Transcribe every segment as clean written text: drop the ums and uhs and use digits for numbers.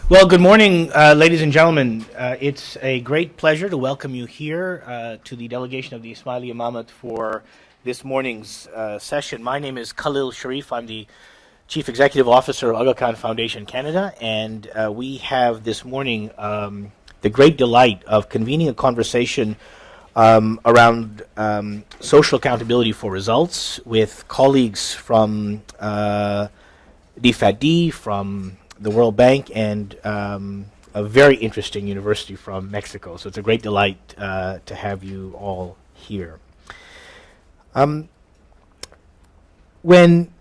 Well, good morning, ladies and gentlemen. It's a great pleasure to welcome you here to the delegation of the Ismaili Imamate for this morning's session. My name is Khalil Sharif. I'm the Chief Executive Officer of Aga Khan Foundation Canada, and we have this morning the great delight of convening a conversation around social accountability for results with colleagues from DFAD, from the World Bank, and a very interesting university from Mexico. So it's a great delight to have you all here. When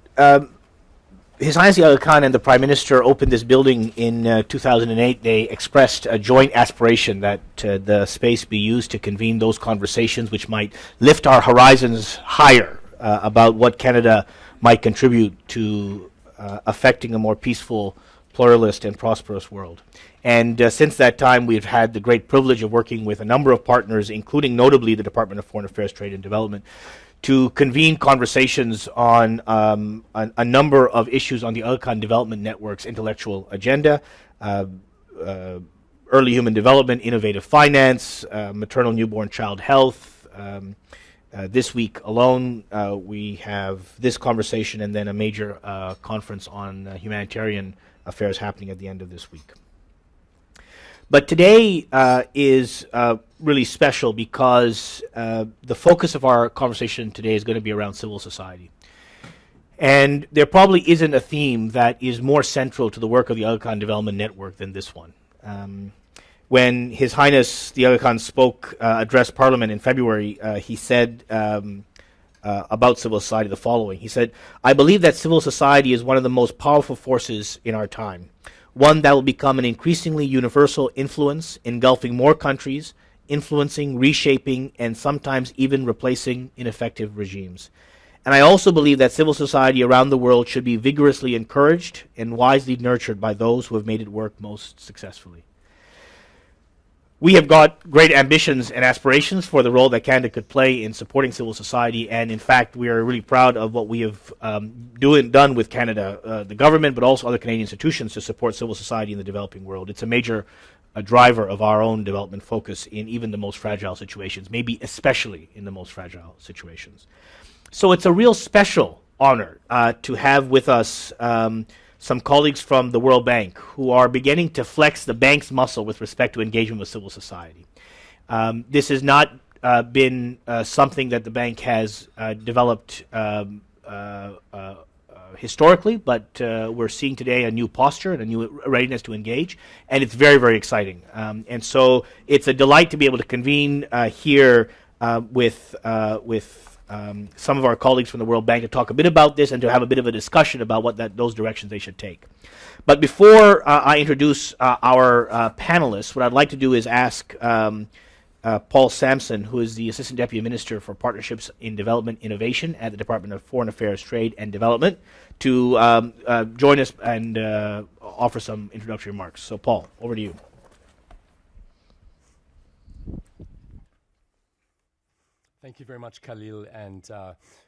His Highness Aga Khan and the Prime Minister opened this building in 2008, they expressed a joint aspiration that the space be used to convene those conversations which might lift our horizons higher about what Canada might contribute to affecting a more peaceful, pluralist, and prosperous world. And since that time, we've had the great privilege of working with a number of partners, including notably the Department of Foreign Affairs, Trade and Development, to convene conversations on a number of issues on the Aga Khan Development Network's intellectual agenda, early human development, innovative finance, maternal newborn child health. This week alone, we have this conversation and then a major conference on humanitarian affairs happening at the end of this week. But today is really special because the focus of our conversation today is going to be around civil society. And there probably isn't a theme that is more central to the work of the Aga Khan Development Network than this one. When His Highness the Aga Khan addressed Parliament in February, he said about civil society the following. He said, "I believe that civil society is one of the most powerful forces in our time, one that will become an increasingly universal influence, engulfing more countries, influencing, reshaping, and sometimes even replacing ineffective regimes. And I also believe that civil society around the world should be vigorously encouraged and wisely nurtured by those who have made it work most successfully." We have got great ambitions and aspirations for the role that Canada could play in supporting civil society, and in fact, we are really proud of what we have done with Canada, the government, but also other Canadian institutions to support civil society in the developing world. It's a major driver of our own development focus in even the most fragile situations, maybe especially in the most fragile situations. So it's a real special honor to have with us some colleagues from the World Bank who are beginning to flex the bank's muscle with respect to engagement with civil society. This has not been something that the bank has developed historically, but we're seeing today a new posture and a new readiness to engage, and it's very, very exciting. And so it's a delight to be able to convene here with some of our colleagues from the World Bank to talk a bit about this and to have a bit of a discussion about what those directions they should take. But before I introduce our panelists, what I'd like to do is ask Paul Sampson, who is the Assistant Deputy Minister for Partnerships in Development Innovation at the Department of Foreign Affairs, Trade and Development, to join us and offer some introductory remarks. So Paul, over to you. Thank you very much, Khalil, and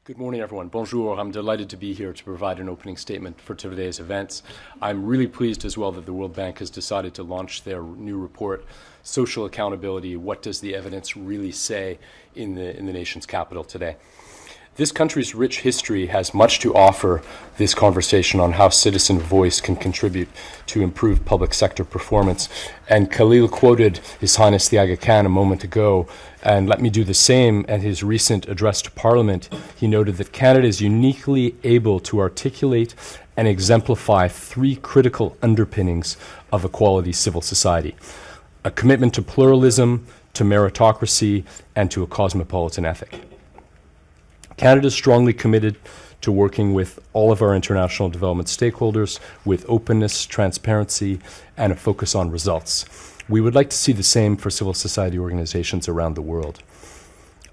good morning, everyone. Bonjour. I'm delighted to be here to provide an opening statement for today's events. I'm really pleased as well that the World Bank has decided to launch their new report, Social Accountability, What Does the Evidence Really Say in the nation's capital today. This country's rich history has much to offer this conversation on how citizen voice can contribute to improved public sector performance. And Khalil quoted His Highness the Aga Khan a moment ago, and let me do the same. At his recent address to Parliament, he noted that Canada is uniquely able to articulate and exemplify three critical underpinnings of a quality civil society: a commitment to pluralism, to meritocracy, and to a cosmopolitan ethic. Canada is strongly committed to working with all of our international development stakeholders with openness, transparency, and a focus on results. We would like to see the same for civil society organizations around the world.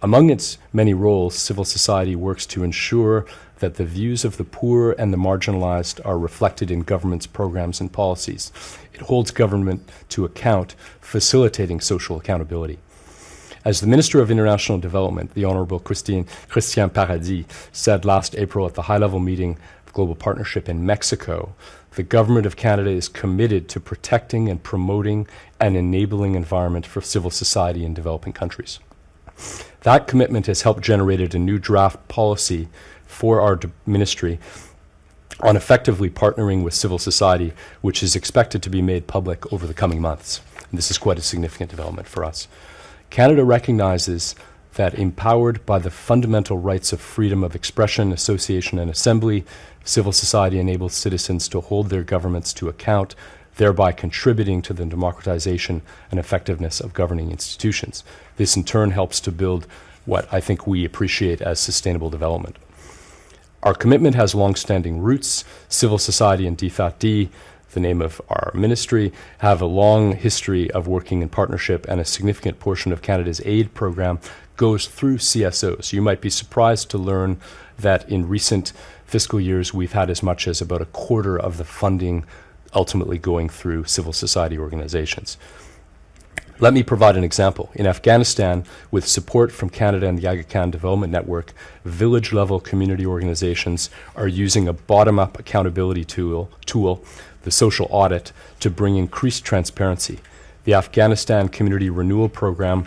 Among its many roles, civil society works to ensure that the views of the poor and the marginalized are reflected in government's programs and policies. It holds government to account, facilitating social accountability. As the Minister of International Development, the Honourable Christian Paradis, said last April at the high-level meeting global partnership in Mexico, the government of Canada is committed to protecting and promoting an enabling environment for civil society in developing countries. That commitment has helped generate a new draft policy for our ministry on effectively partnering with civil society, which is expected to be made public over the coming months. And this is quite a significant development for us. Canada recognizes that empowered by the fundamental rights of freedom of expression, association, and assembly, civil society enables citizens to hold their governments to account, thereby contributing to the democratization and effectiveness of governing institutions. This in turn helps to build what I think we appreciate as sustainable development. Our commitment has long-standing roots. Civil society and DFAT-D, the name of our ministry, have a long history of working in partnership, and a significant portion of Canada's aid program goes through CSOs. You might be surprised to learn that in recent fiscal years, we've had as much as about a quarter of the funding ultimately going through civil society organizations. Let me provide an example. In Afghanistan, with support from Canada and the Aga Khan Development Network, village-level community organizations are using a bottom-up accountability tool, the social audit, to bring increased transparency. The Afghanistan Community Renewal Program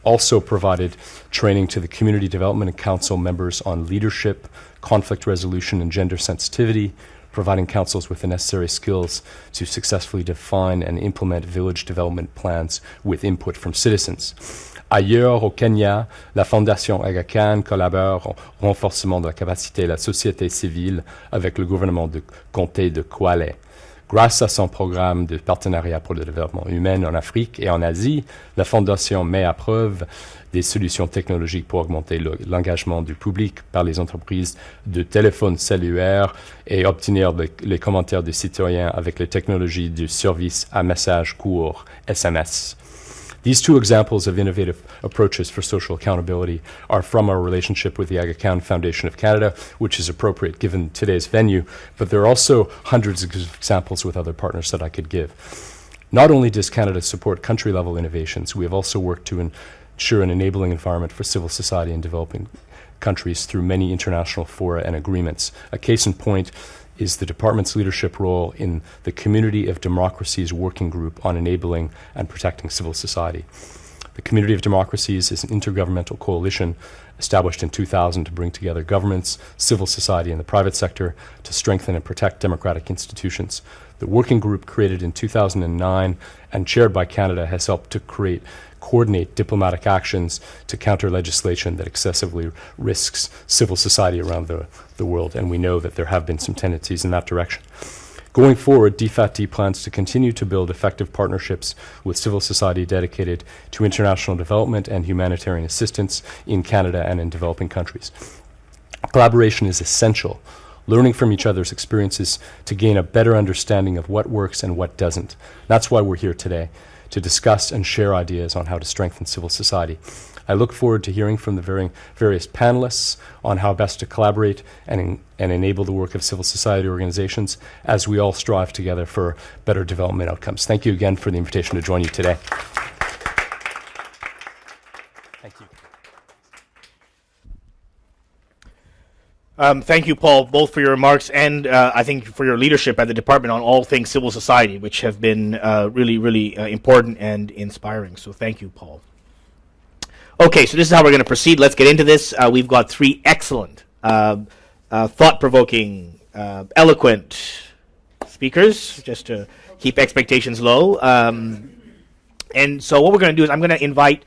also provided training to the Community Development Council members on leadership, conflict resolution, and gender sensitivity, providing councils with the necessary skills to successfully define and implement village development plans with input from citizens. Ailleurs, au Kenya, la Fondation Aga Khan collabore au renforcement de la capacité de la société civile avec le gouvernement du comté de Kwale. Grâce à son programme de partenariat pour le développement humain en Afrique et en Asie, la Fondation met à preuve des solutions technologiques pour augmenter l'engagement du public par les entreprises de téléphones cellulaires et obtenir les commentaires des citoyens avec les technologies du service à message court, SMS. These two examples of innovative approaches for social accountability are from our relationship with the Aga Khan Foundation of Canada, which is appropriate given today's venue, but there are also hundreds of examples with other partners that I could give. Not only does Canada support country-level innovations, we have also worked to ensure an enabling environment for civil society in developing countries through many international fora and agreements. A case in point is the Department's leadership role in the Community of Democracies Working Group on Enabling and Protecting Civil Society. The Community of Democracies is an intergovernmental coalition established in 2000 to bring together governments, civil society, and the private sector to strengthen and protect democratic institutions. The working group, created in 2009 and chaired by Canada, has helped to coordinate diplomatic actions to counter legislation that excessively risks civil society around the world, and we know that there have been some tendencies in that direction. Going forward, DFAT-D plans to continue to build effective partnerships with civil society dedicated to international development and humanitarian assistance in Canada and in developing countries. Collaboration is essential, learning from each other's experiences to gain a better understanding of what works and what doesn't. That's why we're here today, to discuss and share ideas on how to strengthen civil society. I look forward to hearing from the various panelists on how best to collaborate and enable the work of civil society organizations as we all strive together for better development outcomes. Thank you again for the invitation to join you today. Thank you. Thank you, Paul, both for your remarks and I think for your leadership at the department on all things civil society, which have been really important and inspiring. So thank you, Paul. Okay, so this is how we're going to proceed. Let's get into this. We've got three excellent, thought-provoking, eloquent speakers, just to keep expectations low. And so what we're going to do is I'm going to invite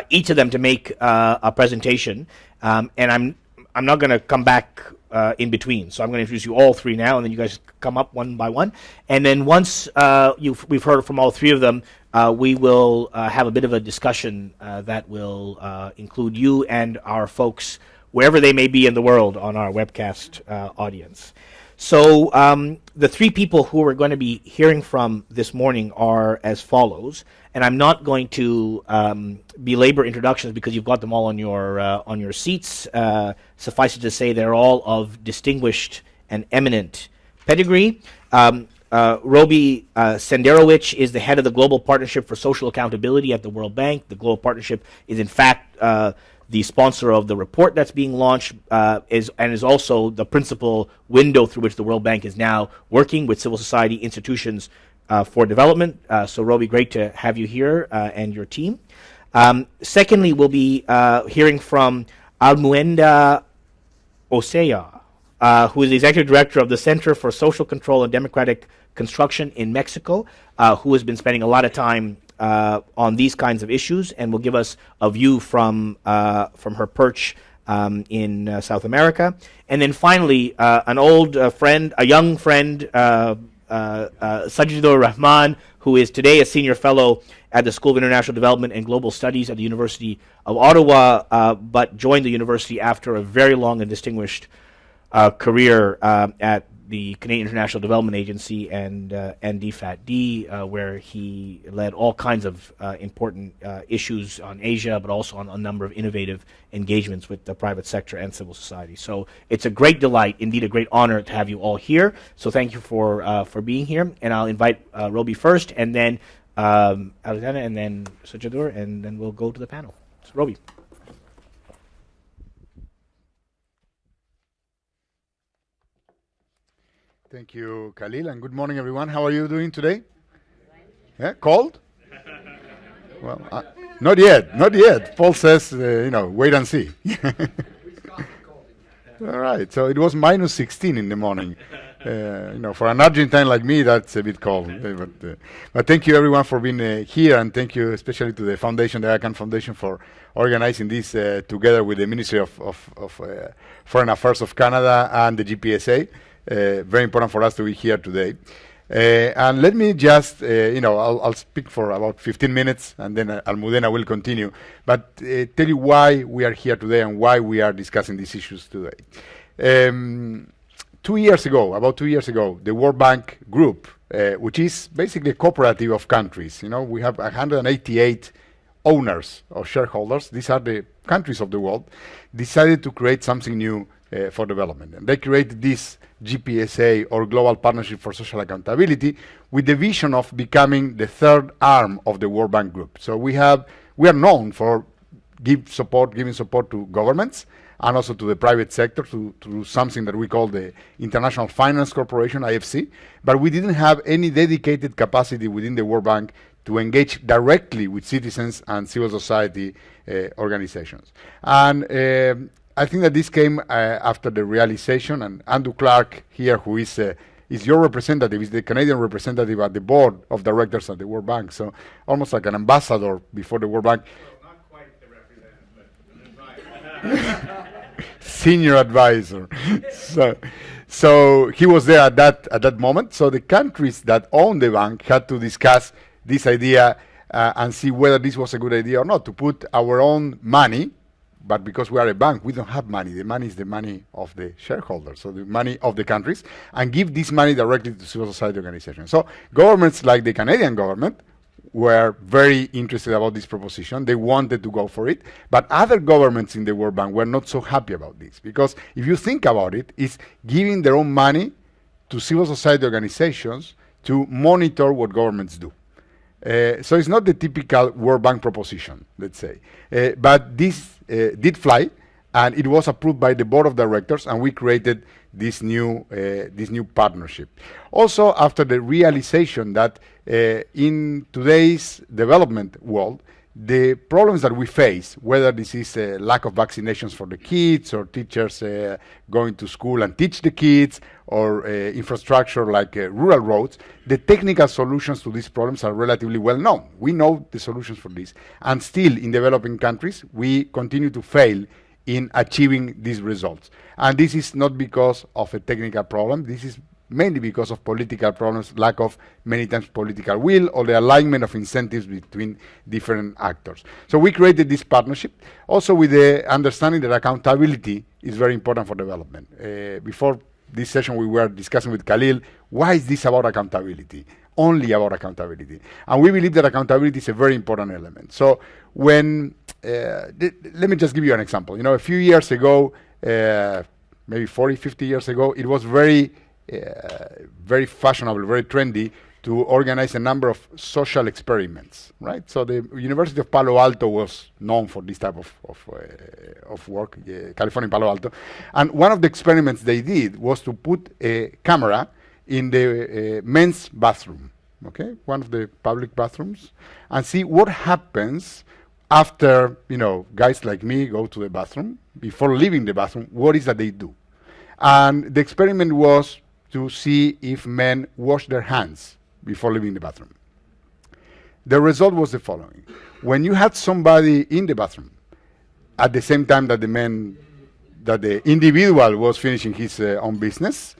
each of them to make a presentation, and I'm not going to come back in between. So I'm going to introduce you all three now, and then you guys come up one by one. And then once we've heard from all three of them, we will have a bit of a discussion that will include you and our folks, wherever they may be in the world, on our webcast audience. So the three people who we're going to be hearing from this morning are as follows, and I'm not going to belabor introductions because you've got them all on your seats. Suffice it to say, they're all of distinguished and eminent pedigree. Roby Senderowicz is the head of the Global Partnership for Social Accountability at the World Bank. The Global Partnership is, in fact, the sponsor of the report that's being launched, is also the principal window through which the World Bank is now working with civil society institutions for development. So, Roby, great to have you here and your team. Secondly, we'll be hearing from Almuenda Osea, who is the executive director of the Center for Social Control and Democratic Construction in Mexico, who has been spending a lot of time on these kinds of issues and will give us a view from her perch in South America. And then finally, an old friend, a young friend, Sajidur Rahman, who is today a senior fellow at the School of International Development and Global Studies at the University of Ottawa, but joined the university after a very long and distinguished career at the Canadian International Development Agency and DFAT-D, where he led all kinds of important issues on Asia, but also on a number of innovative engagements with the private sector and civil society. So it's a great delight, indeed a great honor to have you all here. So thank you for being here. And I'll invite Roby first, and then Alexandra, and then Sajadur, and then we'll go to the panel. So Roby. Thank you, Khalil, and good morning, everyone. How are you doing today? Yeah, cold? Well, not yet, not yet. Paul says, wait and see. All right, so it was minus 16 in the morning. For an Argentine like me, that's a bit cold. But thank you, everyone, for being here, and thank you especially to the foundation, the ICANN Foundation, for organizing this together with the Ministry of Foreign Affairs of Canada and the GPSA. Very important for us to be here today. And let me just, I'll speak for about 15 minutes, and then Almudena will continue, but tell you why we are here today and why we are discussing these issues today. About 2 years ago, the World Bank Group, which is basically a cooperative of countries, we have 188 owners or shareholders, these are the countries of the world, decided to create something new for development. And they created this GPSA, or Global Partnership for Social Accountability, with the vision of becoming the third arm of the World Bank Group. So we are known for giving support to governments and also to the private sector to do something that we call the International Finance Corporation, IFC, but we didn't have any dedicated capacity within the World Bank to engage directly with citizens and civil society organizations. And I think that this came after the realization, and Andrew Clark here, who is your representative, is the Canadian representative at the board of directors at the World Bank, so almost like an ambassador before the World Bank. Well, not quite the representative, but an advisor. Senior advisor. So he was there at that moment. So the countries that own the bank had to discuss this idea and see whether this was a good idea or not, to put our own money. But because we are a bank, we don't have money. The money is the money of the shareholders, so the money of the countries, and give this money directly to civil society organizations. So governments like the Canadian government were very interested about this proposition. They wanted to go for it. But other governments in the World Bank were not so happy about this, because if you think about it, it's giving their own money to civil society organizations to monitor what governments do. So it's not the typical World Bank proposition, let's say. But this did fly, and it was approved by the board of directors, and we created this new partnership. Also, after the realization that in today's development world, the problems that we face, whether this is a lack of vaccinations for the kids, or teachers going to school and teach the kids, or infrastructure like rural roads, the technical solutions to these problems are relatively well known. We know the solutions for this. And still, in developing countries, we continue to fail in achieving these results. And this is not because of a technical problem. This is mainly because of political problems, lack of, many times, political will, or the alignment of incentives between different actors. So we created this partnership, also with the understanding that accountability is very important for development. Before this session, we were discussing with Khalil, why is this about accountability? Only about accountability. And we believe that accountability is a very important element. So when, let me just give you an example. A few years ago, maybe 40, 50 years ago, it was very fashionable, very trendy to organize a number of social experiments, right? So the University of Palo Alto was known for this type of work, California Palo Alto. And one of the experiments they did was to put a camera in the men's bathroom, okay, one of the public bathrooms, and see what happens after, guys like me go to the bathroom. Before leaving the bathroom, what is that they do? And the experiment was to see if men wash their hands before leaving the bathroom. The result was the following. When you had somebody in the bathroom at the same time that the individual was finishing his own business,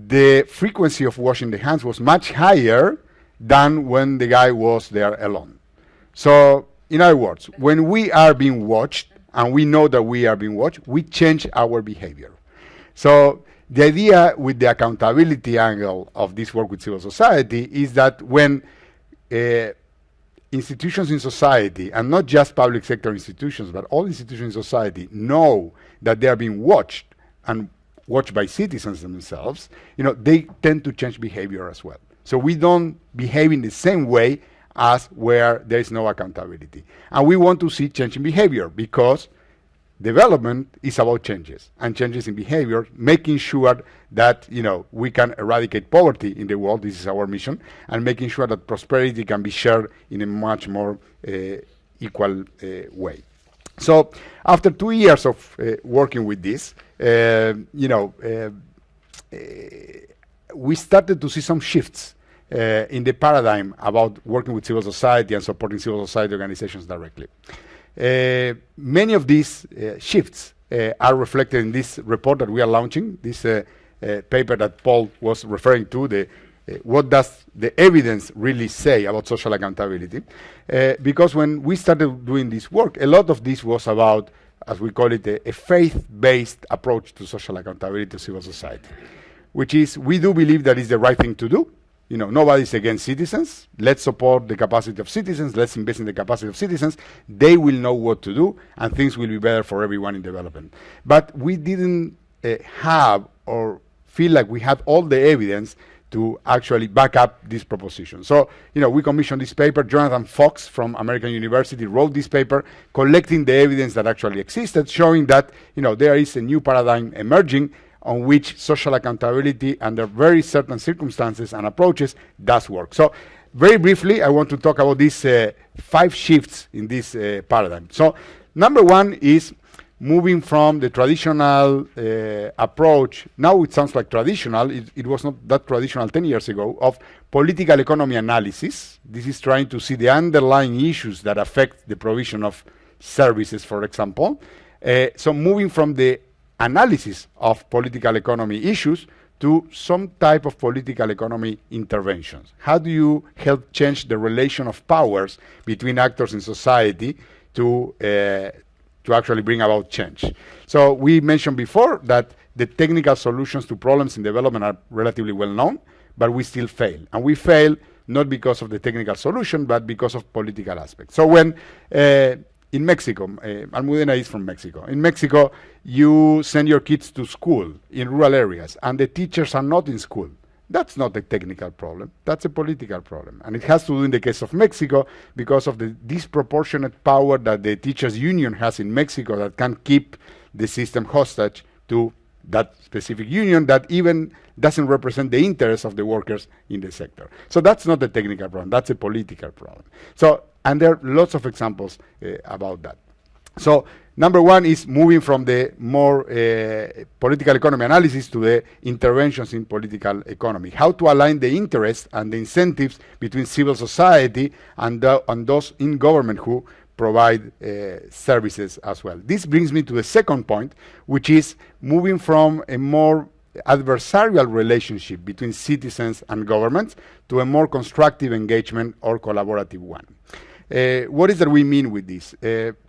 the frequency of washing the hands was much higher than when the guy was there alone. So, in other words, when we are being watched, and we know that we are being watched, we change our behavior. So the idea with the accountability angle of this work with civil society is that when institutions in society, and not just public sector institutions, but all institutions in society know that they are being watched, and watched by citizens themselves, they tend to change behavior as well. So we don't behave in the same way as where there is no accountability. And we want to see change in behavior, because development is about changes, and changes in behavior, making sure that we can eradicate poverty in the world. This is our mission, and making sure that prosperity can be shared in a much more equal way. So after 2 years of working with this, we started to see some shifts in the paradigm about working with civil society and supporting civil society organizations directly. Many of these shifts are reflected in this report that we are launching, this paper that Paul was referring to, what does the evidence really say about social accountability? Because when we started doing this work, a lot of this was about, as we call it, a faith-based approach to social accountability to civil society, which is, we do believe that is the right thing to do. Nobody's against citizens. Let's support the capacity of citizens. Let's invest in the capacity of citizens. They will know what to do, and things will be better for everyone in development. But we didn't have or feel like we had all the evidence to actually back up this proposition. So, we commissioned this paper. Jonathan Fox from American University wrote this paper, collecting the evidence that actually existed, showing that, there is a new paradigm emerging on which social accountability under very certain circumstances and approaches does work. So very briefly, I want to talk about these 5 shifts in this paradigm. So number one is moving from the traditional approach. Now it sounds like traditional. It was not that traditional 10 years ago, of political economy analysis. This is trying to see the underlying issues that affect the provision of services, for example. So moving from the analysis of political economy issues to some type of political economy interventions. How do you help change the relation of powers between actors in society to actually bring about change? So we mentioned before that the technical solutions to problems in development are relatively well known, but we still fail. And we fail not because of the technical solution, but because of political aspects. So when in Mexico, Almudena is from Mexico. In Mexico, you send your kids to school in rural areas, and the teachers are not in school. That's not a technical problem. That's a political problem. And it has to do, in the case of Mexico, because of the disproportionate power that the teachers' union has in Mexico that can keep the system hostage to that specific union that even doesn't represent the interests of the workers in the sector. So that's not a technical problem. That's a political problem. So, and there are lots of examples about that. So number one is moving from the more political economy analysis to the interventions in political economy. How to align the interests and the incentives between civil society and those in government who provide services as well. This brings me to the second point, which is moving from a more adversarial relationship between citizens and governments to a more constructive engagement or collaborative one. What is that we mean with this?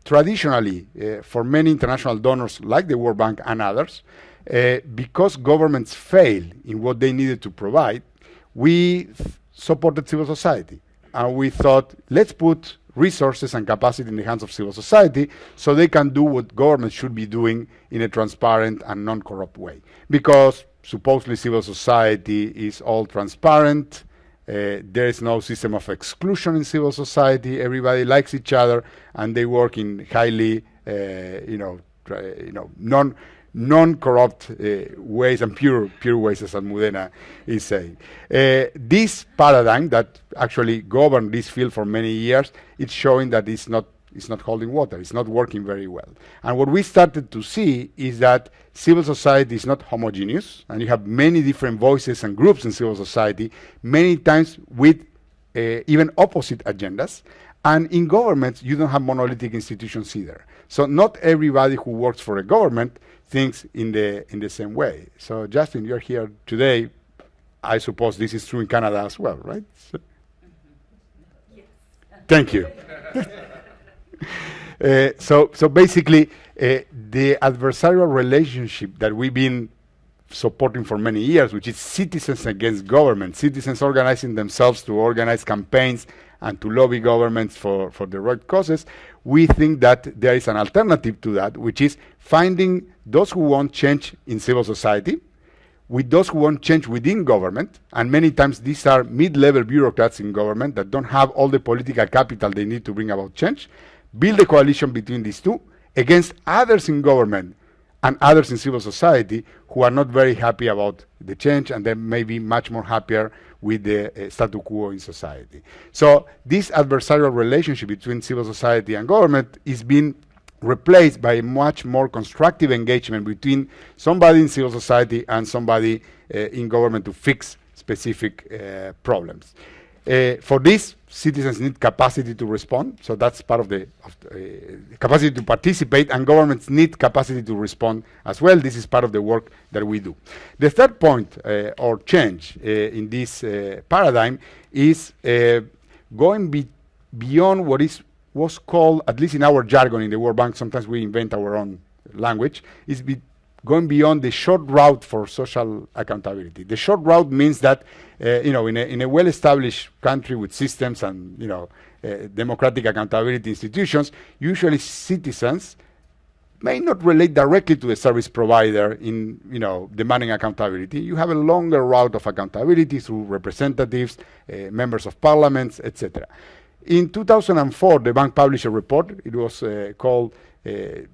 Traditionally, for many international donors like the World Bank and others, because governments fail in what they needed to provide, we supported civil society. And we thought, let's put resources and capacity in the hands of civil society so they can do what governments should be doing in a transparent and non-corrupt way. Because supposedly civil society is all transparent, There is no system of exclusion in civil society. Everybody likes each other, and they work in highly, non-corrupt ways and pure ways, as Almudena is saying. This paradigm that actually governed this field for many years, it's showing that it's not holding water. It's not working very well. And what we started to see is that civil society is not homogeneous, and you have many different voices and groups in civil society, many times with even opposite agendas. And in governments, you don't have monolithic institutions either. So not everybody who works for a government thinks in the same way. So Justin, you're here today. I suppose this is true in Canada as well, right? So, yes. Thank you. So basically, the adversarial relationship that we've been supporting for many years, which is citizens against government, citizens organizing themselves to organize campaigns and to lobby governments for the right causes, we think that there is an alternative to that, which is finding those who want change in civil society with those who want change within government, and many times these are mid-level bureaucrats in government that don't have all the political capital they need to bring about change, build a coalition between these two against others in government and others in civil society who are not very happy about the change, and they may be much more happier with the status quo in society. So this adversarial relationship between civil society and government is being replaced by a much more constructive engagement between somebody in civil society and somebody in government to fix specific problems. For this, citizens need capacity to respond, so that's part of the capacity to participate, and governments need capacity to respond as well. This is part of the work that we do. The third point or change in this paradigm is going beyond what was called, at least in our jargon in the World Bank, sometimes we invent our own language, is going beyond the short route for social accountability. The short route means that, in a well-established country with systems and, democratic accountability institutions, usually citizens may not relate directly to the service provider in, demanding accountability. You have a longer route of accountability through representatives, members of parliaments, etc. In 2004, the bank published a report. It was called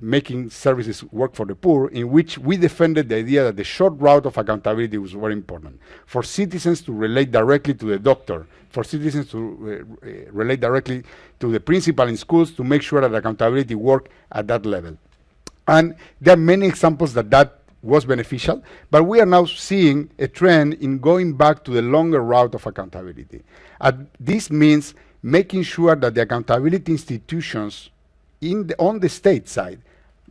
Making Services Work for the Poor, in which we defended the idea that the short route of accountability was very important. For citizens to relate directly to the doctor, for citizens to relate directly to the principal in schools, to make sure that accountability worked at that level. And there are many examples that was beneficial, but we are now seeing a trend in going back to the longer route of accountability. This means making sure that the accountability institutions on the state side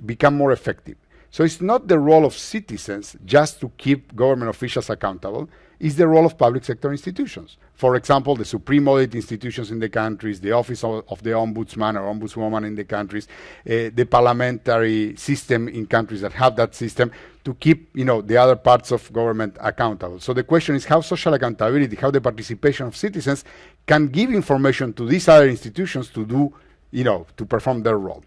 become more effective. So it's not the role of citizens just to keep government officials accountable, it's the role of public sector institutions. For example, the supreme audit institutions in the countries, the office of the ombudsman or ombudswoman in the countries, the parliamentary system in countries that have that system, to keep the other parts of government accountable. So the question is how social accountability, how the participation of citizens can give information to these other institutions to do, to perform their role.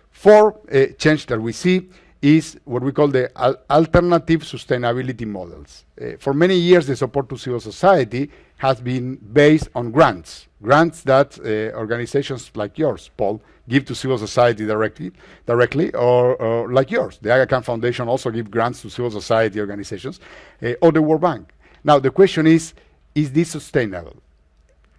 Fourth change that we see is what we call the alternative sustainability models. For many years, the support to civil society has been based on grants that organizations like yours, Paul, give to civil society directly, or like yours. The Aga Khan Foundation also gives grants to civil society organizations, or the World Bank. Now, the question is this sustainable?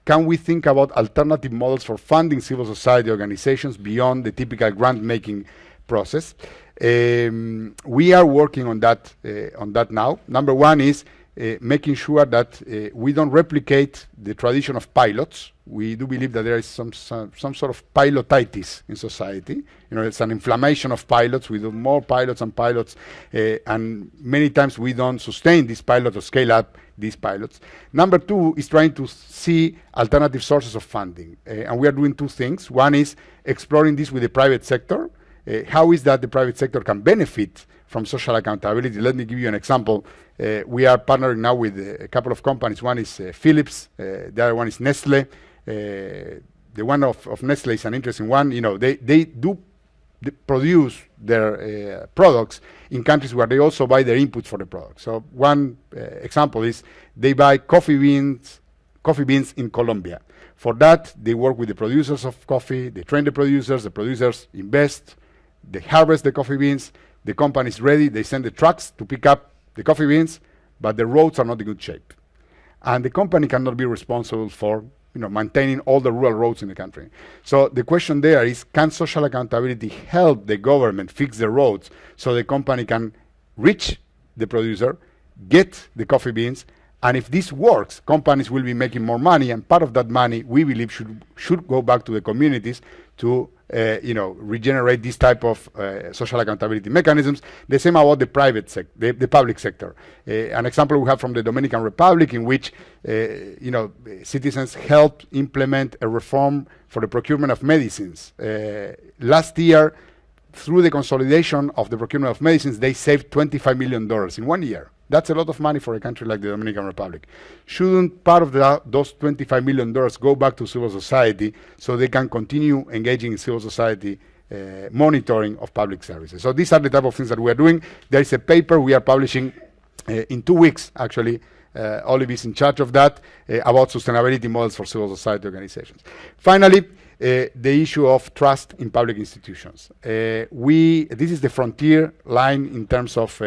Can we think about alternative models for funding civil society organizations beyond the typical grant-making process? We are working on that now. Number one is making sure that we don't replicate the tradition of pilots. We do believe that there is some sort of pilotitis in society. It's an inflammation of pilots. We do more pilots and pilots, and many times we don't sustain these pilots or scale up these pilots. Number two is trying to see alternative sources of funding, and we are doing two things. One is exploring this with the private sector. How is that the private sector can benefit from social accountability? Let me give you an example. We are partnering now with a couple of companies. One is Philips, the other one is Nestle. The one of Nestle is an interesting one. They do produce their products in countries where they also buy their inputs for the product. So one example is they buy coffee beans, coffee beans in Colombia. For that, they work with the producers of coffee, they train the producers invest, they harvest the coffee beans, the company is ready, they send the trucks to pick up the coffee beans, but the roads are not in good shape. And the company cannot be responsible for maintaining all the rural roads in the country. So the question there is, can social accountability help the government fix the roads so the company can reach the producer, get the coffee beans, and if this works, companies will be making more money, and part of that money, we believe, should go back to the communities to regenerate this type of social accountability mechanisms. The same about the the public sector. An example we have from the Dominican Republic, in which citizens helped implement a reform for the procurement of medicines. Last year, through the consolidation of the procurement of medicines, they saved $25 million in 1 year. That's a lot of money for a country like the Dominican Republic. Shouldn't part of those $25 million go back to civil society so they can continue engaging in civil society monitoring of public services? So these are the type of things that we are doing. There is a paper we are publishing in 2 weeks, actually. Olive is in charge of that, about sustainability models for civil society organizations. Finally, the issue of trust in public institutions. This is the frontier line in terms of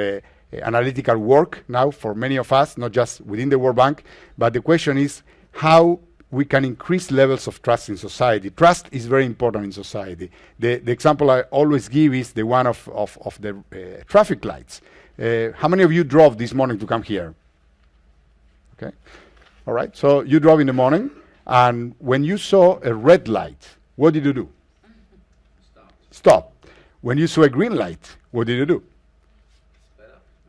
analytical work now for many of us, not just within the World Bank, but the question is how we can increase levels of trust in society. Trust is very important in society. The example I always give is the one of the traffic lights. How many of you drove this morning to come here? Okay, all right, so you drove in the morning, and when you saw a red light, what did you do? Stop. When you saw a green light, what did you do?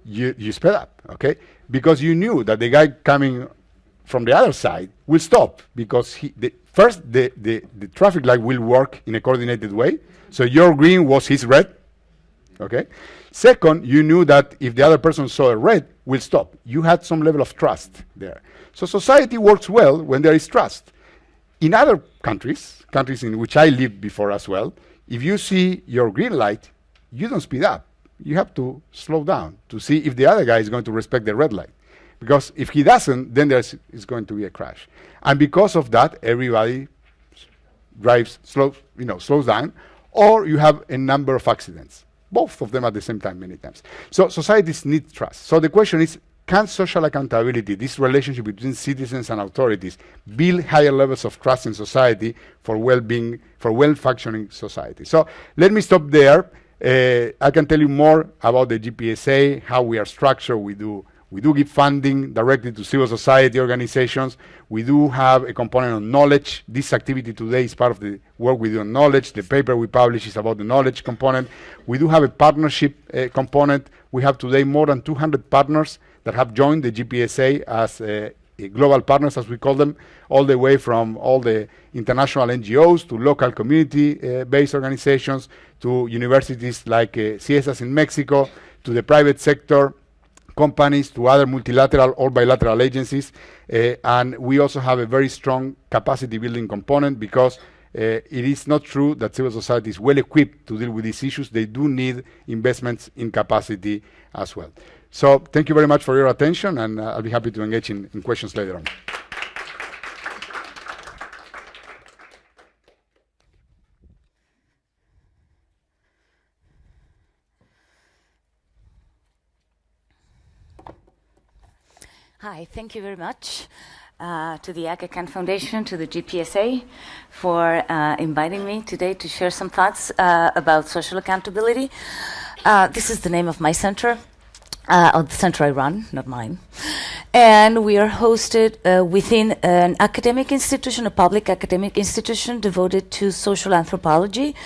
You sped up, okay? Because you knew that the guy coming from the other side will stop, because first the traffic light will work in a coordinated way. So your green was his red, okay? Second, you knew that if the other person saw a red, will stop. You had some level of trust there. So society works well when there is trust. In other countries in which I lived before as well, if you see your green light, you don't speed up. You have to slow down to see if the other guy is going to respect the red light. Because if he doesn't, then there's going to be a crash. And because of that, everybody slows down, or you have a number of accidents. Both of them at the same time many times. So societies need trust. So the question is, can social accountability, this relationship between citizens and authorities, build higher levels of trust in society for well-being, for well-functioning society? So let me stop there. I can tell you more about the GPSA, how we are structured. We do give funding directly to civil society organizations. We do have a component on knowledge. This activity today is part of the work we do on knowledge. The paper we publish is about the knowledge component. We do have a partnership component. We have today more than 200 partners that have joined the GPSA as global partners, as we call them, all the way from all the international NGOs to local community-based organizations, to universities like CIESAS in Mexico, to the private sector, companies, to other multilateral or bilateral agencies. And we also have a very strong capacity building component, because it is not true that civil society is well equipped to deal with these issues. They do need investments in capacity as well. So thank you very much for your attention, and I'll be happy to engage in questions later on. Hi, thank you very much to the Aga Khan Foundation, to the GPSA, for inviting me today to share some thoughts about social accountability. This is the name of my center, the center I run, not mine. And we are hosted within an academic institution, a public academic institution devoted to social anthropology.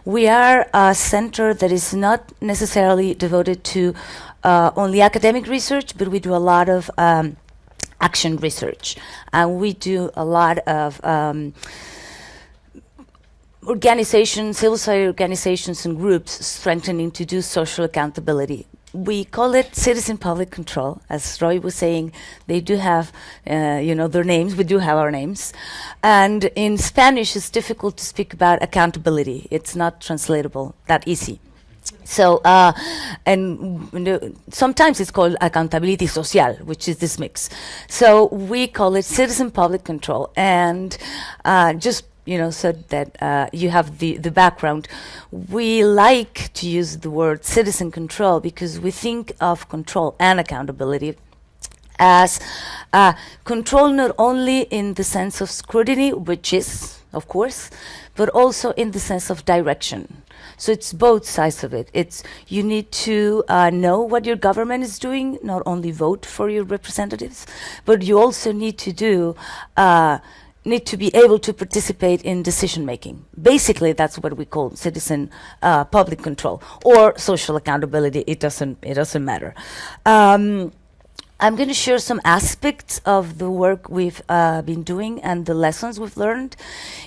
We are a center that is not necessarily devoted to only academic research, but we do a lot of action research. And we do a lot of organizations, civil society organizations and groups strengthening to do social accountability. We call it citizen public control. As Roy was saying, they do have, their names. We do have our names. And in Spanish, it's difficult to speak about accountability. It's not translatable that easy. So, sometimes it's called accountability social, which is this mix. So we call it citizen public control. And just so that you have the background, we like to use the word citizen control because we think of control and accountability as control not only in the sense of scrutiny, which is, of course, but also in the sense of direction. So it's both sides of it. It's you need to know what your government is doing, not only vote for your representatives, but you also need to be able to participate in decision making. Basically, that's what we call citizen public control or social accountability. It doesn't matter. I'm going to share some aspects of the work we've been doing and the lessons we've learned.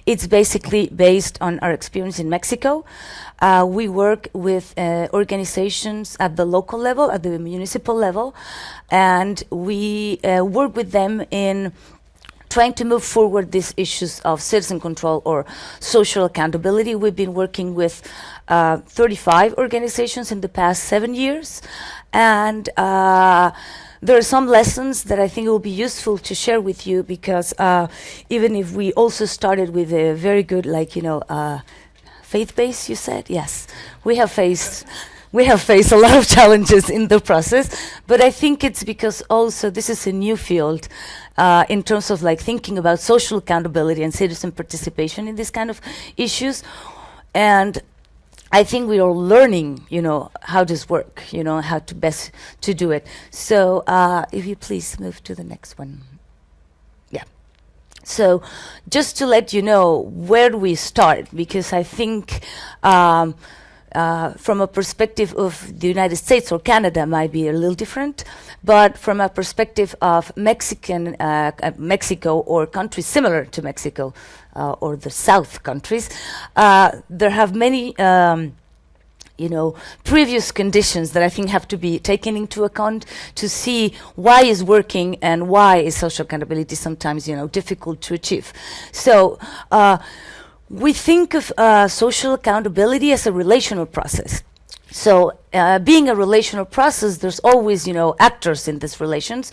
It's basically based on our experience in Mexico. We work with organizations at the local level, at the municipal level, and we work with them in trying to move forward these issues of citizen control or social accountability. We've been working with 35 organizations in the past 7 years, and there are some lessons that I think will be useful to share with you because even if we also started with a very good, faith base, you said? Yes. We have faced a lot of challenges in the process, but I think it's because also this is a new field in terms of thinking about social accountability and citizen participation in these kind of issues. And I think we are learning, how this work, how to best to do it. So if you please move to the next one. Yeah. So just to let you know where do we start, because I think from a perspective of the United States or Canada might be a little different, but from a perspective of Mexico or countries similar to Mexico, or the South countries, there have many, previous conditions that I think have to be taken into account to see why is working and why is social accountability sometimes, difficult to achieve. So we think of social accountability as a relational process. So being a relational process, there's always, actors in these relations.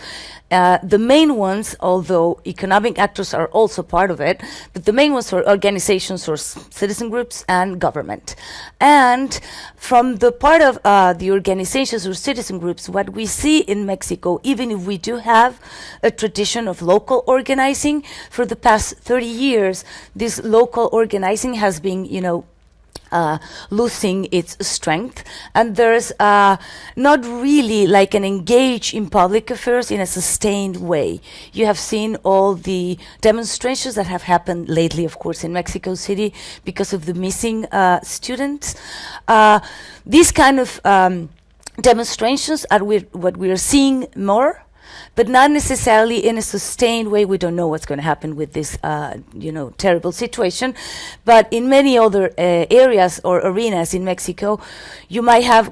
The main ones, although economic actors are also part of it, but the main ones are organizations or citizen groups and government. And from the part of the organizations or citizen groups, what we see in Mexico, even if we do have a tradition of local organizing, for the past 30 years, this local organizing has been, losing its strength, and there's not really an engage in public affairs in a sustained way. You have seen all the demonstrations that have happened lately, of course, in Mexico City because of the missing students. These kind of demonstrations are what we are seeing more, but not necessarily in a sustained way. We don't know what's going to happen with this, terrible situation. But in many other areas or arenas in Mexico, you might have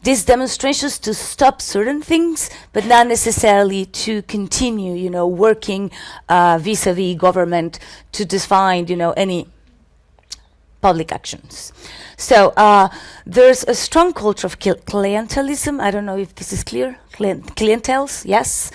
these demonstrations to stop certain things, but not necessarily to continue, working vis-a-vis government to define, any public actions. So there's a strong culture of clientelism. I don't know if this is clear. Clientels, yes.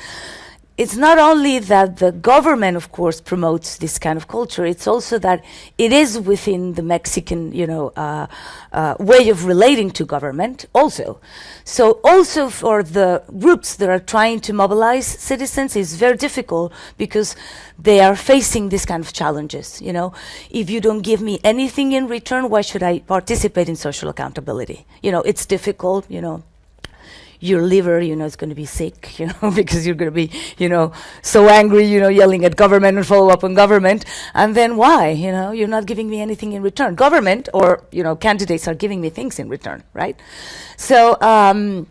It's not only that the government, of course, promotes this kind of culture. It's also that it is within the Mexican, way of relating to government also. So also for the groups that are trying to mobilize citizens, it's very difficult because they are facing this kind of challenges. If you don't give me anything in return, why should I participate in social accountability? It's difficult, your liver, is going to be sick, because you're going to be, so angry, yelling at government and follow up on government. And then why? You're not giving me anything in return. Government or, candidates are giving me things in return, right? So, and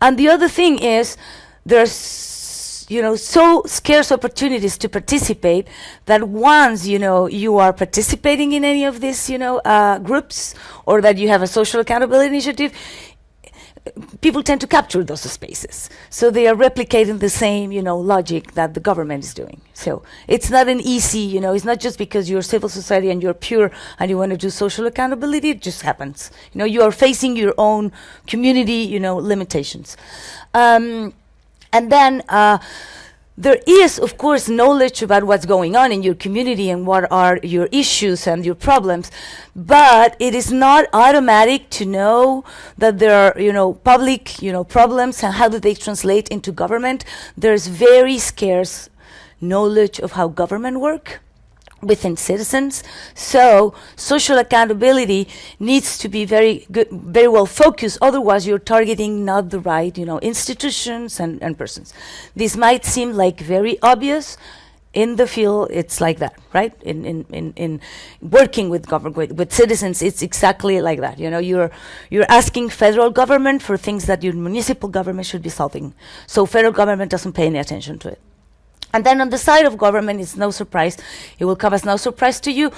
the other thing is there's, so scarce opportunities to participate that once, you are participating in any of these, groups, or that you have a social accountability initiative, people tend to capture those spaces. So they are replicating the same, logic that the government is doing. So it's not an easy, it's not just because you're civil society and you're pure and you want to do social accountability, it just happens. You are facing your own community, limitations. And then there is, of course, knowledge about what's going on in your community and what are your issues and your problems, but it is not automatic to know that there are, public, problems and how do they translate into government. There's very scarce knowledge of how government work within citizens. So social accountability needs to be very well focused. Otherwise, you're targeting not the right, institutions and persons. This might seem like very obvious. In the field, it's like that, right? In working with government, with citizens, it's exactly like that. You're asking federal government for things that your municipal government should be solving. So federal government doesn't pay any attention to it. And then on the side of government, it's no surprise, it will come as no surprise to you,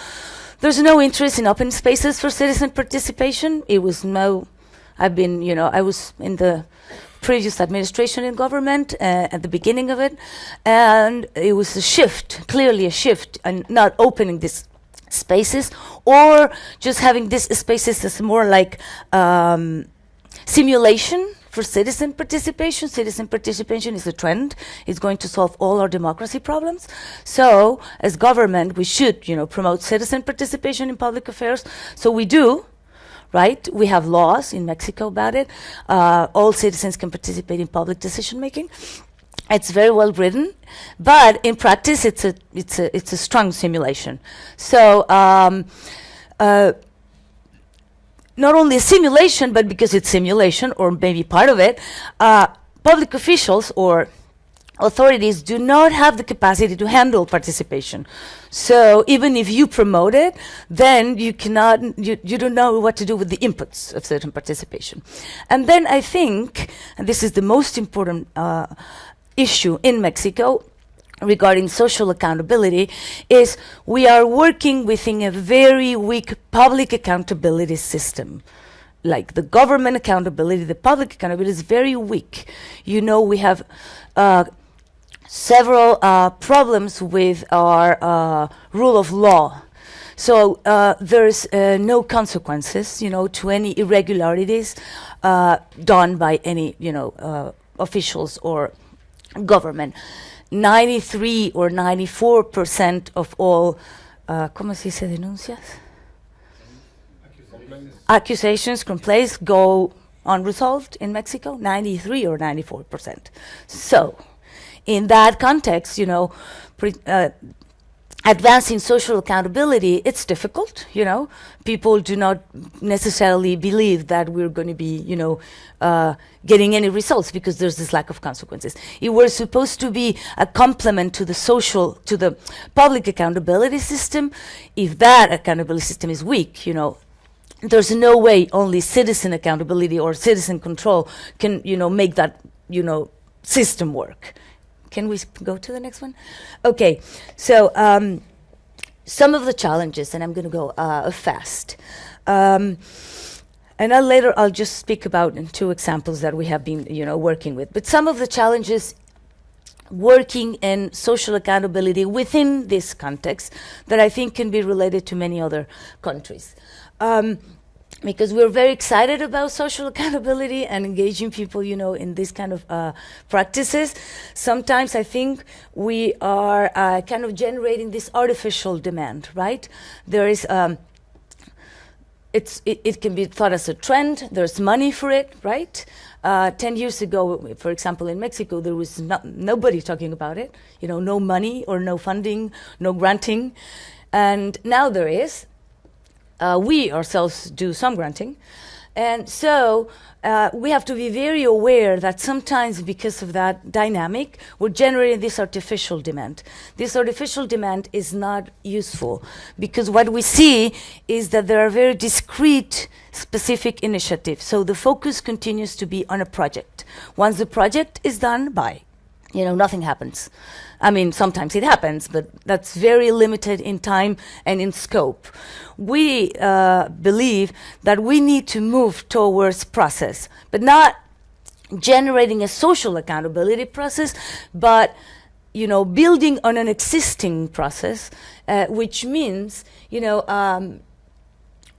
there's no interest in open spaces for citizen participation. I was in the previous administration in government at the beginning of it, and it was clearly a shift, and not opening these spaces, or just having these spaces as more like simulation for citizen participation. Citizen participation is a trend. It's going to solve all our democracy problems. So, as government, we should, promote citizen participation in public affairs. So we do, right? We have laws in Mexico about it. All citizens can participate in public decision making. It's very well written, but in practice, it's a strong simulation. So. Not only a simulation, but because it's simulation, or maybe part of it, public officials or authorities do not have the capacity to handle participation. So even if you promote it, then you don't know what to do with the inputs of certain participation. And then I think, and this is the most important issue in Mexico, regarding social accountability, is we are working within a very weak public accountability system. Like the government accountability, the public accountability is very weak. We have several problems with our rule of law. So there's no consequences, to any irregularities done by any, officials or government. 93 or 94% of all, ¿cómo se dice denuncias? Accusations, complaints go unresolved in Mexico, 93 or 94%. So, in that context, advancing social accountability, it's difficult, People do not necessarily believe that we're going to be, getting any results because there's this lack of consequences. It was supposed to be a complement to the public accountability system. If that accountability system is weak, there's no way only citizen accountability or citizen control can, make that, system work. Can we go to the next one? Okay, so some of the challenges, and I'm going to go fast. And I'll just speak about two examples that we have been, working with. But some of the challenges working in social accountability within this context that I think can be related to many other countries. Because we're very excited about social accountability and engaging people, in this kind of practices. Sometimes I think we are kind of generating this artificial demand, right? There is, it can be thought as a trend. There's money for it, right? 10 years ago, for example, in Mexico, there was nobody talking about it. No money or no funding, no granting. And now there is. We ourselves do some granting. And so we have to be very aware that sometimes because of that dynamic, we're generating this artificial demand. This artificial demand is not useful because what we see is that there are very discrete, specific initiatives. So the focus continues to be on a project. Once the project is done, nothing happens. I mean, sometimes it happens, but that's very limited in time and in scope. We believe that we need to move towards process, but not generating a social accountability process, but building on an existing process, which means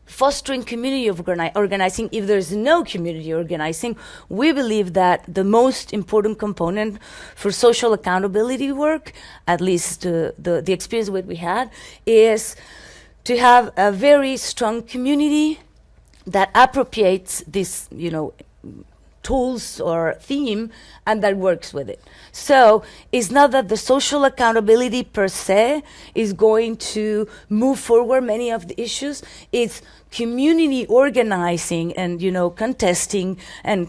fostering community organizing. If there's no community organizing, we believe that the most important component for social accountability work, at least the experience that we had, is to have a very strong community that appropriates this, tools or theme and that works with it. So it's not that the social accountability per se is going to move forward many of the issues. It's community organizing and contesting and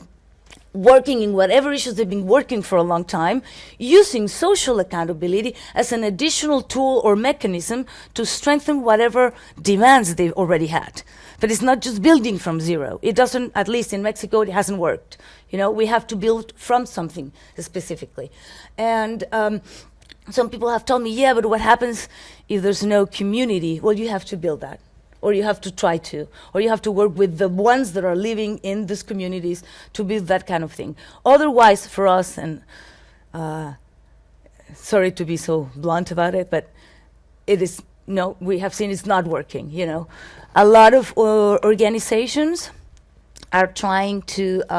working in whatever issues they've been working for a long time, using social accountability as an additional tool or mechanism to strengthen whatever demands they've already had. But it's not just building from zero. It doesn't, at least in Mexico, it hasn't worked. We have to build from something specifically. And some people have told me, yeah, but what happens if there's no community? Well, you have to build that. Or you have to try to, or you have to work with the ones that are living in these communities to build that kind of thing. Otherwise, for us, and sorry to be so blunt about it, but it is, we have seen it's not working, A lot of organizations are trying to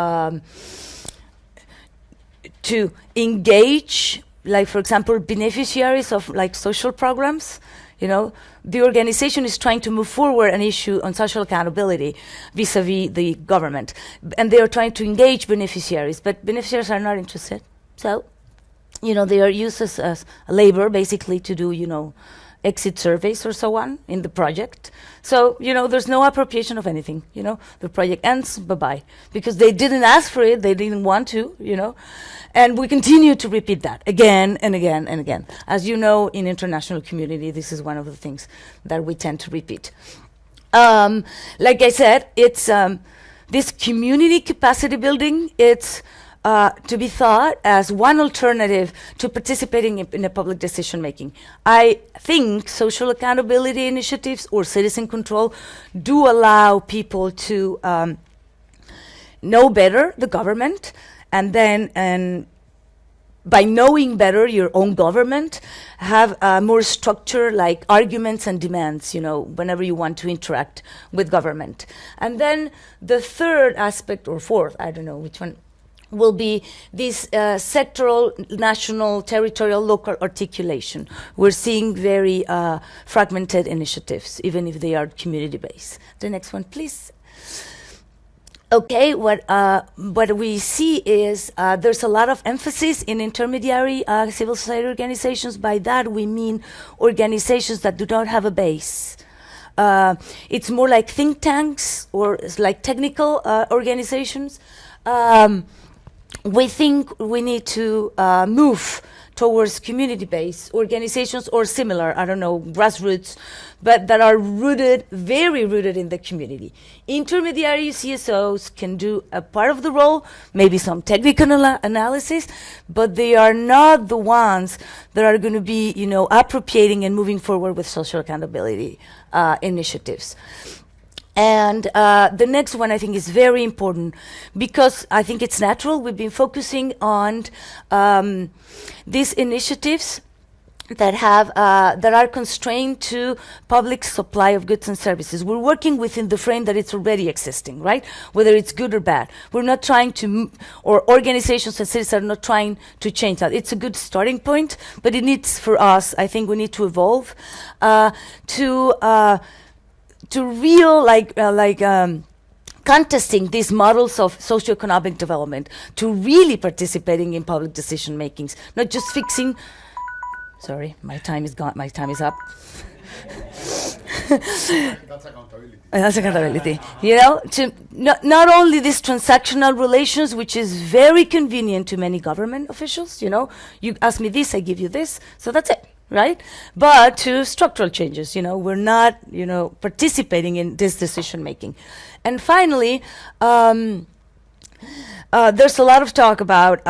engage, like, for example, beneficiaries of, like, social programs. The organization is trying to move forward an issue on social accountability vis-a-vis the government. And they are trying to engage beneficiaries, but beneficiaries are not interested. So, they are used as labor, basically, to do, exit surveys or so on in the project. So, there's no appropriation of anything, The project ends, bye-bye. Because they didn't ask for it, they didn't want to, And we continue to repeat that again and again and again. As you know, in international community, this is one of the things that we tend to repeat. Like I said, it's this community capacity building, it's to be thought as one alternative to participating in a public decision making. I think social accountability initiatives or citizen control do allow people to know better the government, and then by knowing better your own government, have more structure, like arguments and demands, whenever you want to interact with government. And then the third aspect, or fourth, I don't know which one, will be this sectoral, national, territorial, local articulation. We're seeing very fragmented initiatives, even if they are community-based. The next one, please. Okay, what we see is there's a lot of emphasis in intermediary civil society organizations. By that we mean organizations that do not have a base. It's more like think tanks or like technical organizations. We think we need to move towards community-based organizations or similar, I don't know, grassroots, but that are rooted, very rooted in the community. Intermediary CSOs can do a part of the role, maybe some technical analysis, but they are not the ones that are going to be, appropriating and moving forward with social accountability initiatives. And the next one I think is very important because I think it's natural. We've been focusing on these initiatives that have that are constrained to public supply of goods and services. We're working within the frame that it's already existing, right? Whether it's good or bad. We're not trying to, or organizations and cities are not trying to change that. It's a good starting point, but it needs, for us, I think we need to evolve to real contesting these models of socioeconomic development, to really participating in public decision makings, not just fixing. Sorry, my time is gone. My time is up. That's accountability. That's accountability. To not only these transactional relations, which is very convenient to many government officials. You ask me this, I give you this, so that's it. Right? But to structural changes, we're not, participating in this decision making. And finally, There's a lot of talk about,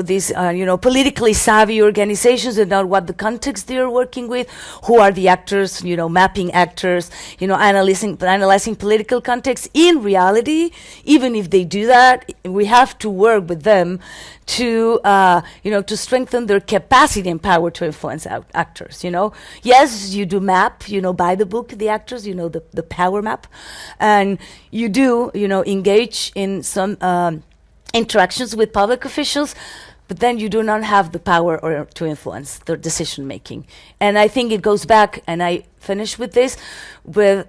these, politically savvy organizations and not what the context they're working with, who are the actors, mapping actors, analyzing political context. In reality, even if they do that, we have to work with them to, to strengthen their capacity and power to influence actors, Yes, you do map, by the book, the actors, the power map. And you do, engage in some, interactions with public officials, but then you do not have the power or to influence their decision making. And I think it goes back, and I finish with this, with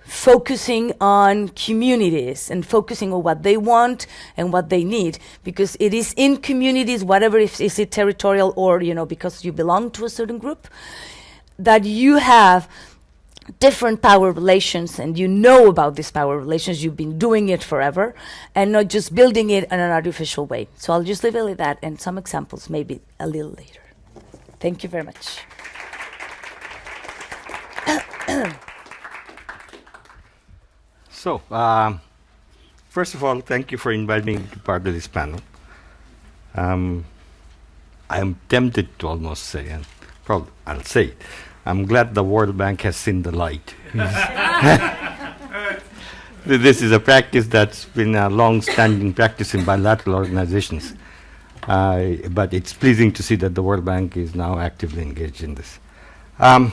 focusing on communities and focusing on what they want and what they need, because it is in communities, whatever is it territorial or because you belong to a certain group, that you have different power relations, and about these power relations. You've been doing it forever and not just building it in an artificial way. So I'll just leave it like that, and some examples maybe a little later. Thank you very much. So, first of all, thank you for inviting me to part of this panel. I am tempted to almost say, and probably I'll say it, I'm glad the World Bank has seen the light. This is a practice that's been a long-standing practice in bilateral organizations. But it's pleasing to see that the World Bank is now actively engaged in this. I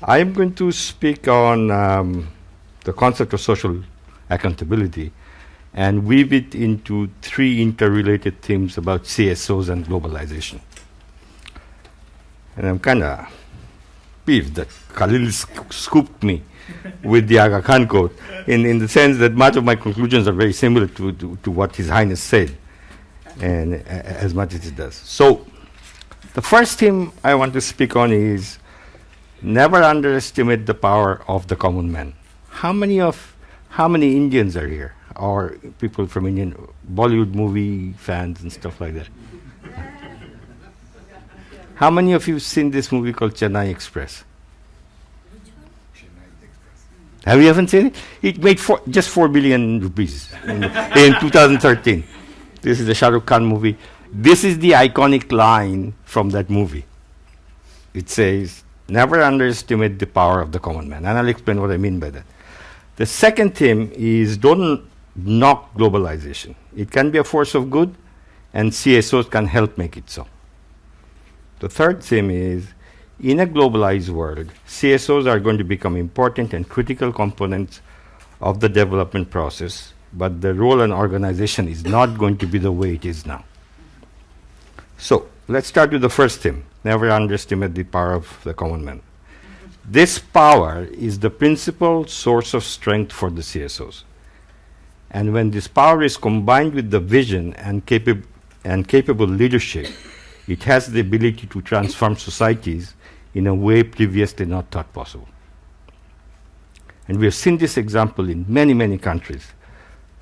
am going to speak on the concept of social accountability and weave it into three interrelated themes about CSOs and globalization. And I'm kind of peeved that Khalil scooped me with the Aga Khan quote, in the sense that much of my conclusions are very similar to what His Highness said, and as much as it does. So, the first theme I want to speak on is never underestimate the power of the common man. How many Indians are here, or people from Indian Bollywood movie fans and stuff like that? How many of you have seen this movie called Chennai Express? Have you haven't seen it? It made just 4 billion rupees in 2013. This is the Shah Rukh Khan movie. This is the iconic line from that movie. It says, never underestimate the power of the common man. And I'll explain what I mean by that. The second theme is don't knock globalization. It can be a force of good, and CSOs can help make it so. The third theme is, in a globalized world, CSOs are going to become important and critical components of the development process, but the role and organization is not going to be the way it is now. So, let's start with the first theme, never underestimate the power of the common man. This power is the principal source of strength for the CSOs. And when this power is combined with the vision and capable leadership, it has the ability to transform societies in a way previously not thought possible. And we have seen this example in many, many countries.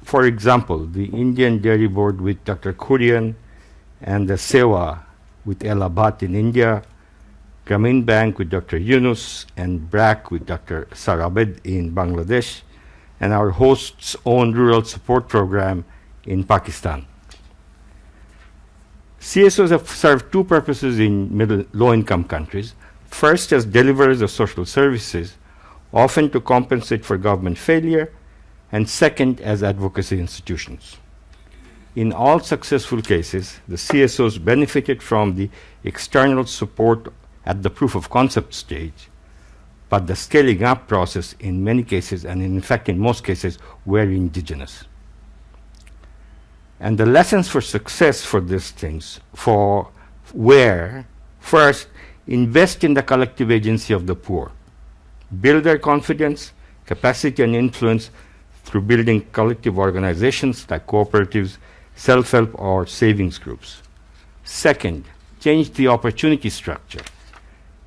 For example, the Indian Dairy Board with Dr. Kurian and the Sewa with Ella Bhatt in India, Grameen Bank with Dr. Yunus, and BRAC with Dr. Sarabed in Bangladesh, and our host's own rural support program in Pakistan. CSOs have served two purposes in low-income countries. First, as deliverers of social services, often to compensate for government failure, and second, as advocacy institutions. In all successful cases, the CSOs benefited from the external support at the proof of concept stage, but the scaling up process in many cases, and in fact in most cases, were indigenous. And the lessons for success for these things were, first, invest in the collective agency of the poor. Build their confidence, capacity, and influence through building collective organizations like cooperatives, self-help, or savings groups. Second, change the opportunity structure.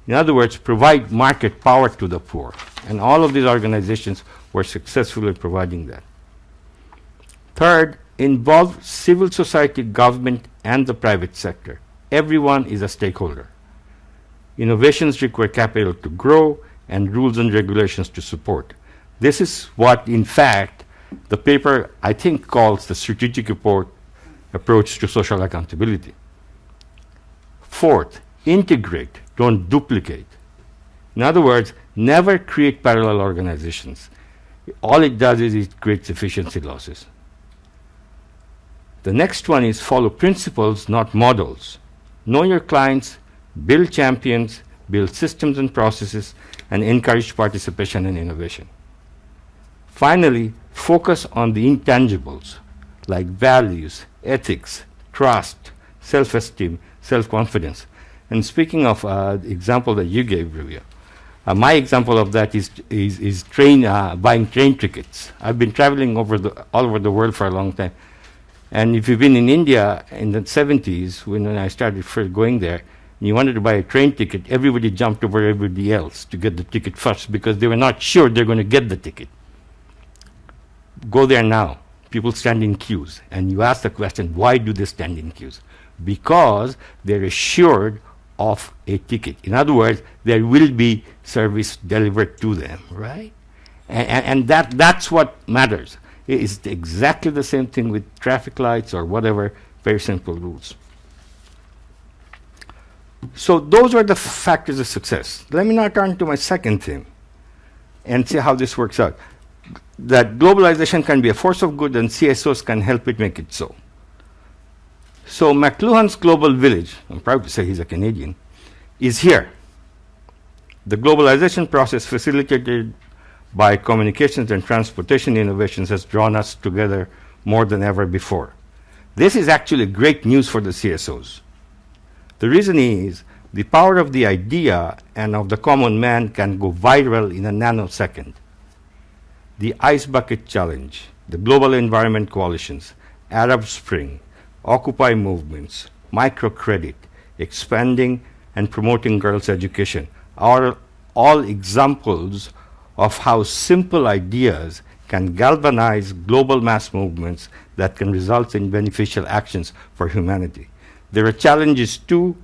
In other words, provide market power to the poor. And all of these organizations were successful in providing that. Third, involve civil society, government, and the private sector. Everyone is a stakeholder. Innovations require capital to grow and rules and regulations to support. This is what, in fact, The paper, I think, calls the strategic approach to social accountability. Fourth, integrate, don't duplicate. In other words, never create parallel organizations. All it does is it creates efficiency losses. The next one is follow principles, not models. Know your clients, build champions, build systems and processes, and encourage participation and innovation. Finally, focus on the intangibles like values, ethics, trust, self-esteem, self-confidence. And speaking of the example that you gave, Rubio, my example of that is buying train tickets. I've been traveling all over the world for a long time. And if you've been in India in the 70s, when I started first going there, and you wanted to buy a train ticket, everybody jumped over everybody else to get the ticket first because they were not sure they're going to get the ticket. Go there now. People stand in queues. And you ask the question, why do they stand in queues? Because they're assured of a ticket. In other words, there will be service delivered to them, right? And that's what matters. It's exactly the same thing with traffic lights or whatever, very simple rules. So those are the factors of success. Let me now turn to my second theme and see how this works out. That globalization can be a force of good and CSOs can help it make it so. So McLuhan's Global Village, I'm proud to say he's a Canadian, is here. The globalization process facilitated by communications and transportation innovations has drawn us together more than ever before. This is actually great news for the CSOs. The reason is the power of the idea and of the common man can go viral in a nanosecond. The Ice Bucket Challenge, the Global Environment Coalitions, Arab Spring, Occupy movements, microcredit, expanding and promoting girls' education are all examples of how simple ideas can galvanize global mass movements that can result in beneficial actions for humanity. There are challenges too.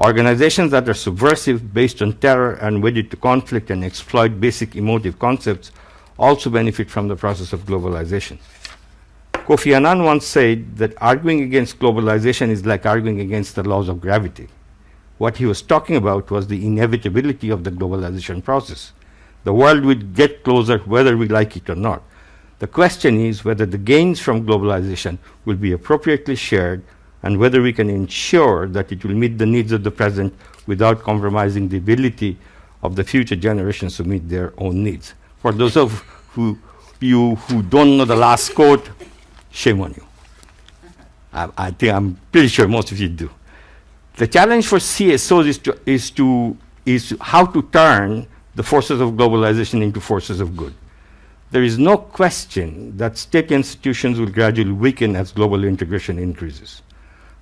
Organizations that are subversive, based on terror, and wedded to conflict and exploit basic emotive concepts also benefit from the process of globalization. Kofi Annan once said that arguing against globalization is like arguing against the laws of gravity. What he was talking about was the inevitability of the globalization process. The world would get closer whether we like it or not. The question is whether the gains from globalization will be appropriately shared and whether we can ensure that it will meet the needs of the present without compromising the ability of the future generations to meet their own needs. For those of you who don't know the last quote, shame on you. I'm pretty sure most of you do. The challenge for CSOs is how to turn the forces of globalization into forces of good. There is no question that state institutions will gradually weaken as global integration increases.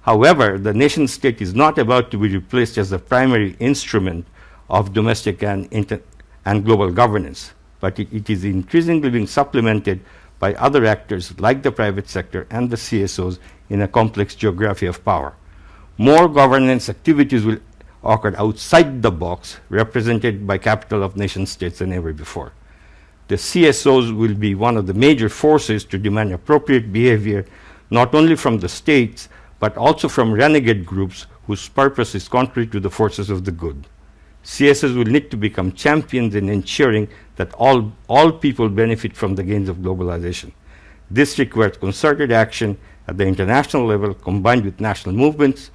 However, the nation state is not about to be replaced as the primary instrument of domestic and global governance, but it is increasingly being supplemented by other actors like the private sector and the CSOs in a complex geography of power. More governance activities will occur outside the box, represented by capital of nation states than ever before. The CSOs will be one of the major forces to demand appropriate behavior, not only from the states, but also from renegade groups whose purpose is contrary to the forces of the good. CSOs will need to become champions in ensuring that all people benefit from the gains of globalization. This requires concerted action at the international level, combined with national movements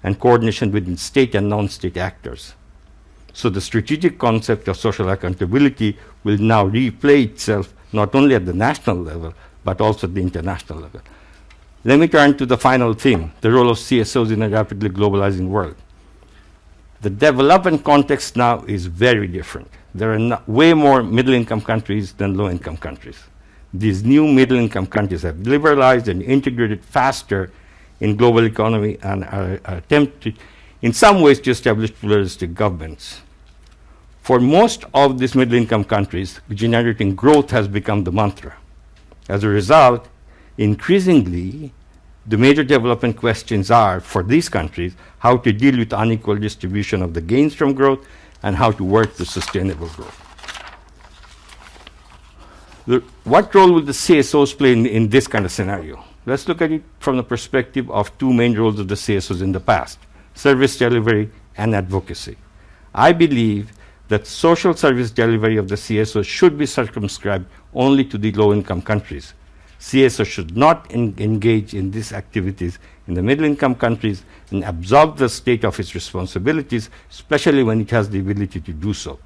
and coordination within state and non-state actors. So the strategic concept of social accountability will now replay itself not only at the national level, but also at the international level. Let me turn to the final theme, the role of CSOs in a rapidly globalizing world. The development context now is very different. There are way more middle-income countries than low-income countries. These new middle-income countries have liberalized and integrated faster in global economy and are attempting in some ways to establish pluralistic governments. For most of these middle-income countries, generating growth has become the mantra. As a result, increasingly, the major development questions are, for these countries, how to deal with unequal distribution of the gains from growth and how to work to sustainable growth. What role will the CSOs play in this kind of scenario? Let's look at it from the perspective of two main roles of the CSOs in the past: service delivery and advocacy. I believe that social service delivery of the CSOs should be circumscribed only to the low-income countries. CSOs should not engage in these activities in the middle-income countries and absolve the state of its responsibilities, especially when it has the ability to do so.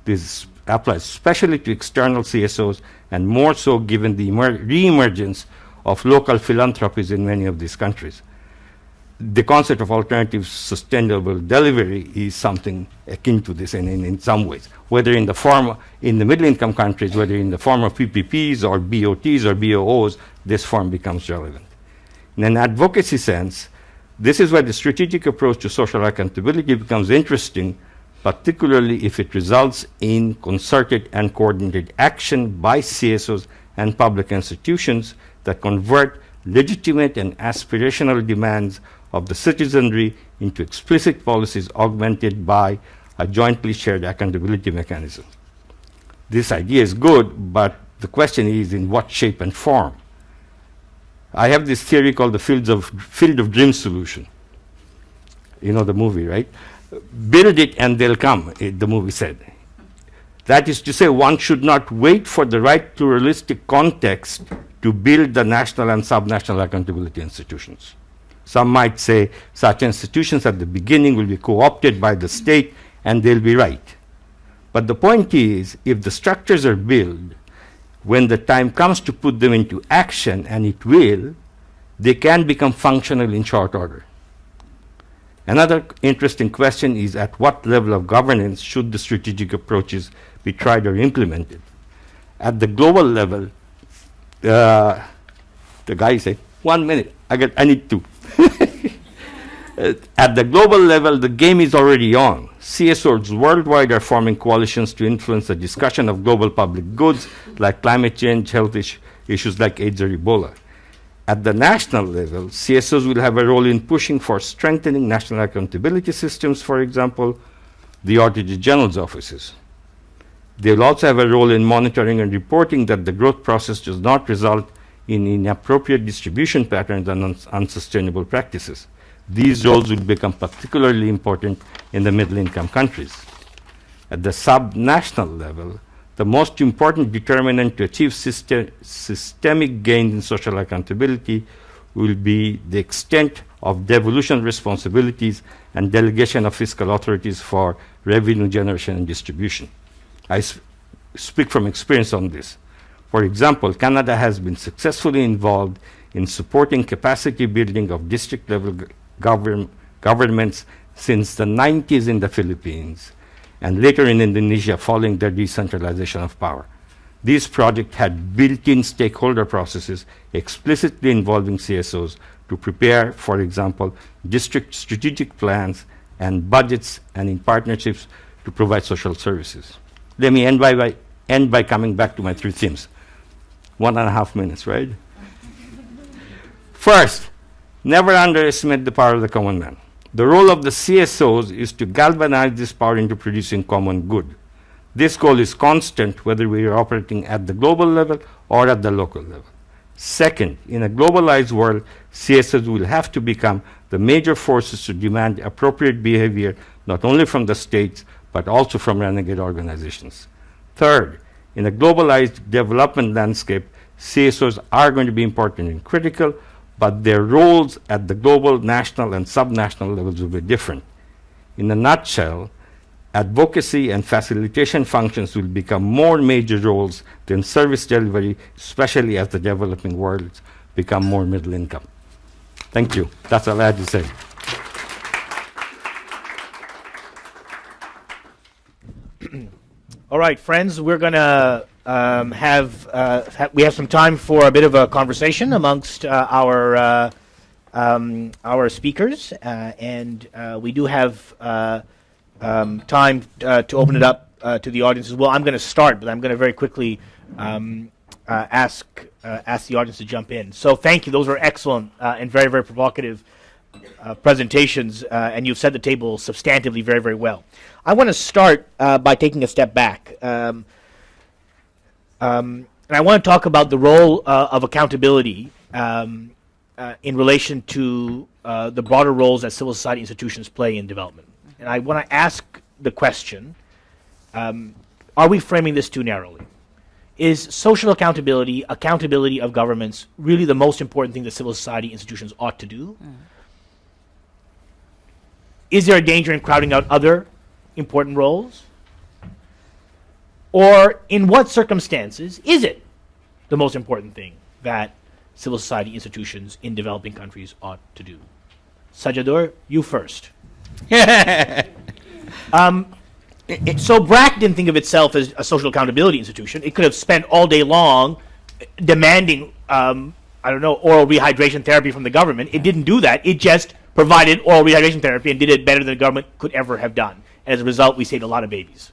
This applies especially to external CSOs, and more so given the re-emergence of local philanthropies in many of these countries. The concept of alternative sustainable delivery is something akin to this in some ways, whether in the middle-income countries, whether in the form of PPPs or BOTs or BOOs, this form becomes relevant. In an advocacy sense, this is where the strategic approach to social accountability becomes interesting, particularly if it results in concerted and coordinated action by CSOs and public institutions that convert legitimate and aspirational demands of the citizenry into explicit policies augmented by a jointly shared accountability mechanism. This idea is good, but the question is in what shape and form? I have this theory called the field of dreams solution. You know the movie, right? Build it and they'll come, the movie said. That is to say, one should not wait for the right pluralistic context to build the national and subnational accountability institutions. Some might say such institutions at the beginning will be co-opted by the state, and they'll be right. But the point is, if the structures are built, when the time comes to put them into action, and it will, they can become functional in short order. Another interesting question is at what level of governance should the strategic approaches be tried or implemented? At the global level, the guy said, 1 minute, I need two. At the global level, the game is already on. CSOs worldwide are forming coalitions to influence the discussion of global public goods like climate change, health issues like AIDS or Ebola. At the national level, CSOs will have a role in pushing for strengthening national accountability systems, for example, the Auditor General's offices. They will also have a role in monitoring and reporting that the growth process does not result in inappropriate distribution patterns and unsustainable practices. These roles will become particularly important in the middle-income countries. At the sub-national level, the most important determinant to achieve systemic gains in social accountability will be the extent of devolution responsibilities and delegation of fiscal authorities for revenue generation and distribution. I speak from experience on this. For example, Canada has been successfully involved in supporting capacity building of district-level governments since the 90s in the Philippines, and later in Indonesia following their decentralization of power. These projects had built-in stakeholder processes explicitly involving CSOs to prepare, for example, district strategic plans and budgets, and in partnerships to provide social services. Let me end by coming back to my three themes. 1.5 minutes, right? First, never underestimate the power of the common man. The role of the CSOs is to galvanize this power into producing common good. This goal is constant whether we are operating at the global level or at the local level. Second, in a globalized world, CSOs will have to become the major forces to demand appropriate behavior not only from the states but also from renegade organizations. Third, in a globalized development landscape, CSOs are going to be important and critical, but their roles at the global, national, and subnational levels will be different. In a nutshell, advocacy and facilitation functions will become more major roles than service delivery, especially as the developing worlds become more middle income. Thank you. That's all I had to say. All right, friends, we're going to we have some time for a bit of a conversation amongst our speakers, and we do have time to open it up to the audience as well. I'm going to start, but I'm going to very quickly ask the audience to jump in. So thank you. Those were excellent and very, very provocative presentations, and you've set the table substantively very, very well. I want to start by taking a step back. And I want to talk about the role of accountability in relation to the broader roles that civil society institutions play in development. And I want to ask the question, are we framing this too narrowly? Is social accountability, accountability of governments, really the most important thing that civil society institutions ought to do? Is there a danger in crowding out other important roles? Or in what circumstances is it the most important thing that civil society institutions in developing countries ought to do? Sajador, you first. So BRAC didn't think of itself as a social accountability institution. It could have spent all day long demanding, oral rehydration therapy from the government. It didn't do that. It just provided oral rehydration therapy and did it better than the government could ever have done. And as a result, we saved a lot of babies.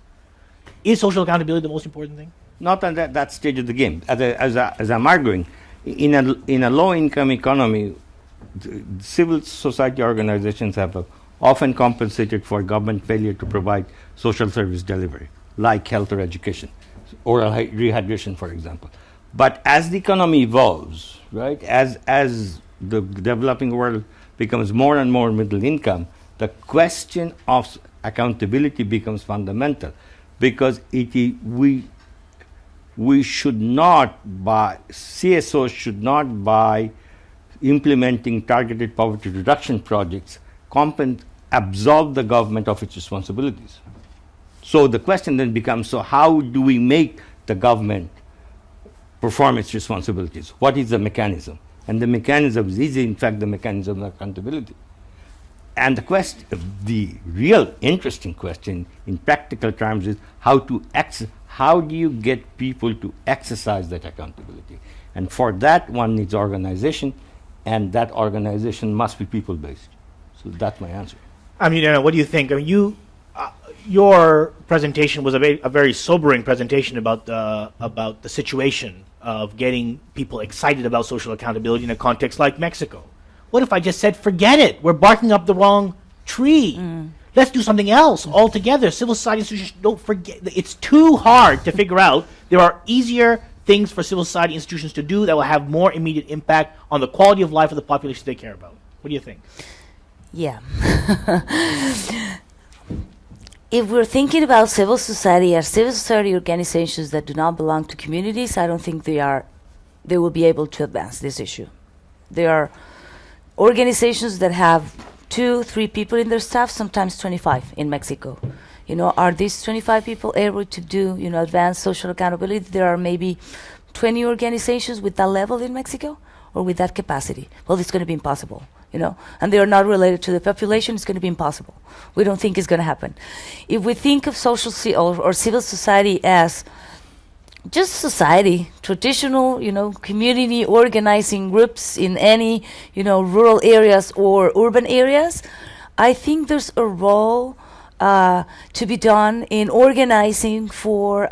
Is social accountability the most important thing? Not at that stage of the game. As I'm arguing, in a low-income economy, civil society organizations have often compensated for government failure to provide social service delivery, like health or education, oral rehydration, for example. But as the economy evolves, right, as the developing world becomes more and more middle income, the question of accountability becomes fundamental, because we should not buy, CSOs should not buy implementing targeted poverty reduction projects absolve the government of its responsibilities. So the question then becomes, so how do we make the government perform its responsibilities? What is the mechanism? And the mechanism is in fact the mechanism of accountability. And the real interesting question in practical terms is how do you get people to exercise that accountability? And for that, one needs organization, and that organization must be people-based. So that's my answer. I mean, what do you think? I mean, your presentation was a very sobering presentation about the situation of getting people excited about social accountability in a context like Mexico. What if I just said, forget it, we're barking up the wrong tree. Let's do something else altogether. Civil society institutions, don't forget, it's too hard to figure out. There are easier things for civil society institutions to do that will have more immediate impact on the quality of life of the population they care about. What do you think? Yeah. If we're thinking about civil society as civil society organizations that do not belong to communities, I don't think they will be able to advance this issue. They are organizations that have 2-3 people in their staff, sometimes 25 in Mexico. Are these 25 people able to do, advanced social accountability? There are maybe 20 organizations with that level in Mexico or with that capacity. Well, it's going to be impossible, and they are not related to the population. It's going to be impossible. We don't think it's going to happen. If we think of social or civil society as just society, traditional, community organizing groups in any, rural areas or urban areas, I think there's a role to be done in organizing for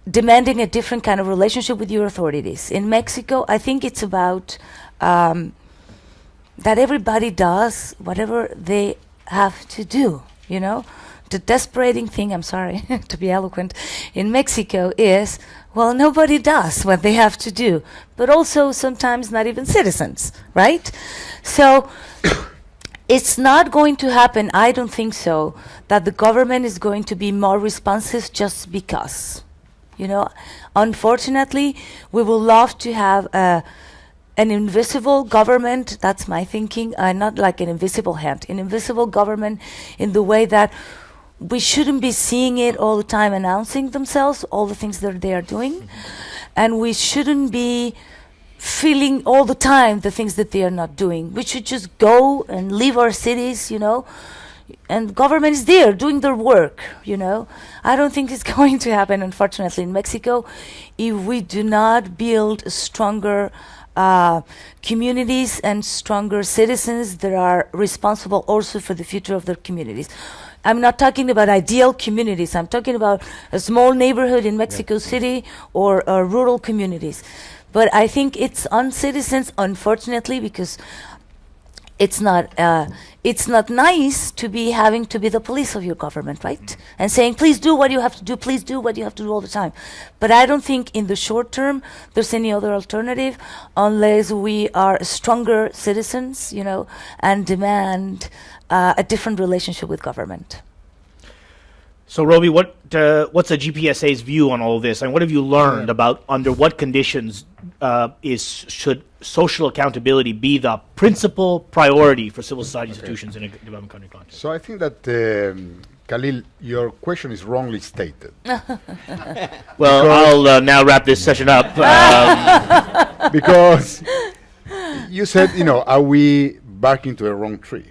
demanding a different kind of relationship with your authorities. In Mexico, I think it's about that everybody does whatever they have to do, The desperating thing, I'm sorry to be eloquent, in Mexico is, well, nobody does what they have to do, but also sometimes not even citizens, right? So it's not going to happen, I don't think so, that the government is going to be more responsive just because. Unfortunately, we would love to have an invisible government, that's my thinking, not like an invisible hand, an invisible government in the way that we shouldn't be seeing it all the time announcing themselves, all the things that they are doing, and we shouldn't be feeling all the time the things that they are not doing. We should just go and leave our cities, and government is there doing their work, I don't think it's going to happen, unfortunately, in Mexico, if we do not build stronger communities and stronger citizens that are responsible also for the future of their communities. I'm not talking about ideal communities. I'm talking about a small neighborhood in Mexico City or rural communities. But I think it's on citizens, unfortunately, because it's not nice to be having to be the police of your government, right? And saying, please do what you have to do, please do what you have to do all the time. But I don't think in the short term there's any other alternative unless we are stronger citizens, and demand a different relationship with government. So, Roby, what's the GPSA's view on all of this, and what have you learned about under what conditions should social accountability be the principal priority for civil society institutions in a developing country context? So I think that, Khalil, your question is wrongly stated. Well, I'll now wrap this session up. Because you said, are we barking to the wrong tree?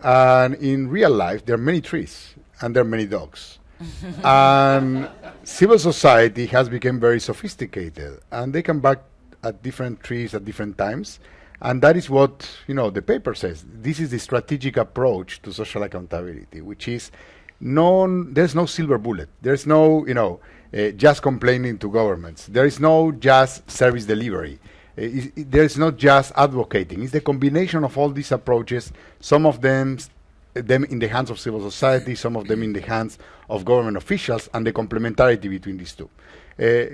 And in real life, there are many trees and there are many dogs. And civil society has become very sophisticated, and they can bark at different trees at different times. And that is what, the paper says. This is the strategic approach to social accountability, which is there's no silver bullet. There's no, just complaining to governments. There is no just service delivery. There's not just advocating. It's the combination of all these approaches, some of them in the hands of civil society, some of them in the hands of government officials, and the complementarity between these two.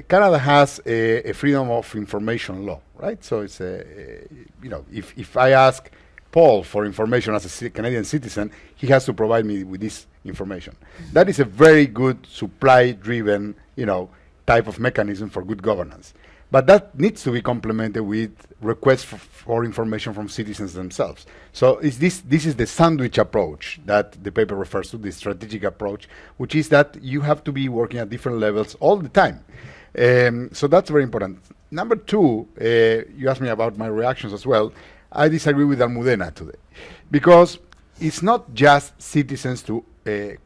Canada has a freedom of information law, right? So it's if I ask Paul for information as a Canadian citizen, he has to provide me with this information. That is a very good supply-driven, type of mechanism for good governance. But that needs to be complemented with requests for information from citizens themselves. So this is the sandwich approach that the paper refers to, the strategic approach, which is that you have to be working at different levels all the time. So that's very important. Number two, you asked me about my reactions as well. I disagree with Almudena today, because it's not just citizens to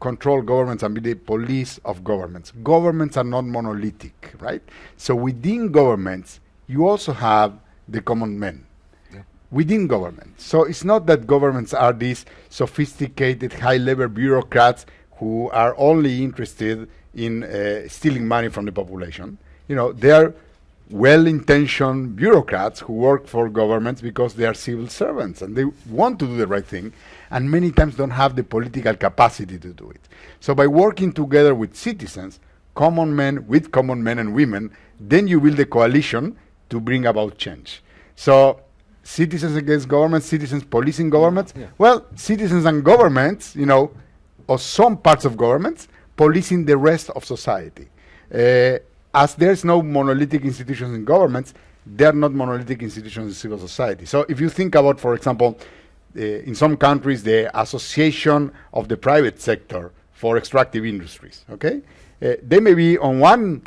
control governments and be the police of governments. Governments are not monolithic, right? So within governments, you also have the common man within government. So it's not that governments are these sophisticated, high-level bureaucrats who are only interested in stealing money from the population. They are well-intentioned bureaucrats who work for governments because they are civil servants and they want to do the right thing, and many times don't have the political capacity to do it. So by working together with citizens, common men with common men and women, then you build a coalition to bring about change. So citizens against governments, citizens policing governments. Well, citizens and governments, or some parts of governments, policing the rest of society. As there's no monolithic institutions in governments, there are not monolithic institutions in civil society. So if you think about, for example, in some countries, the association of the private sector for extractive industries, okay? They may be on one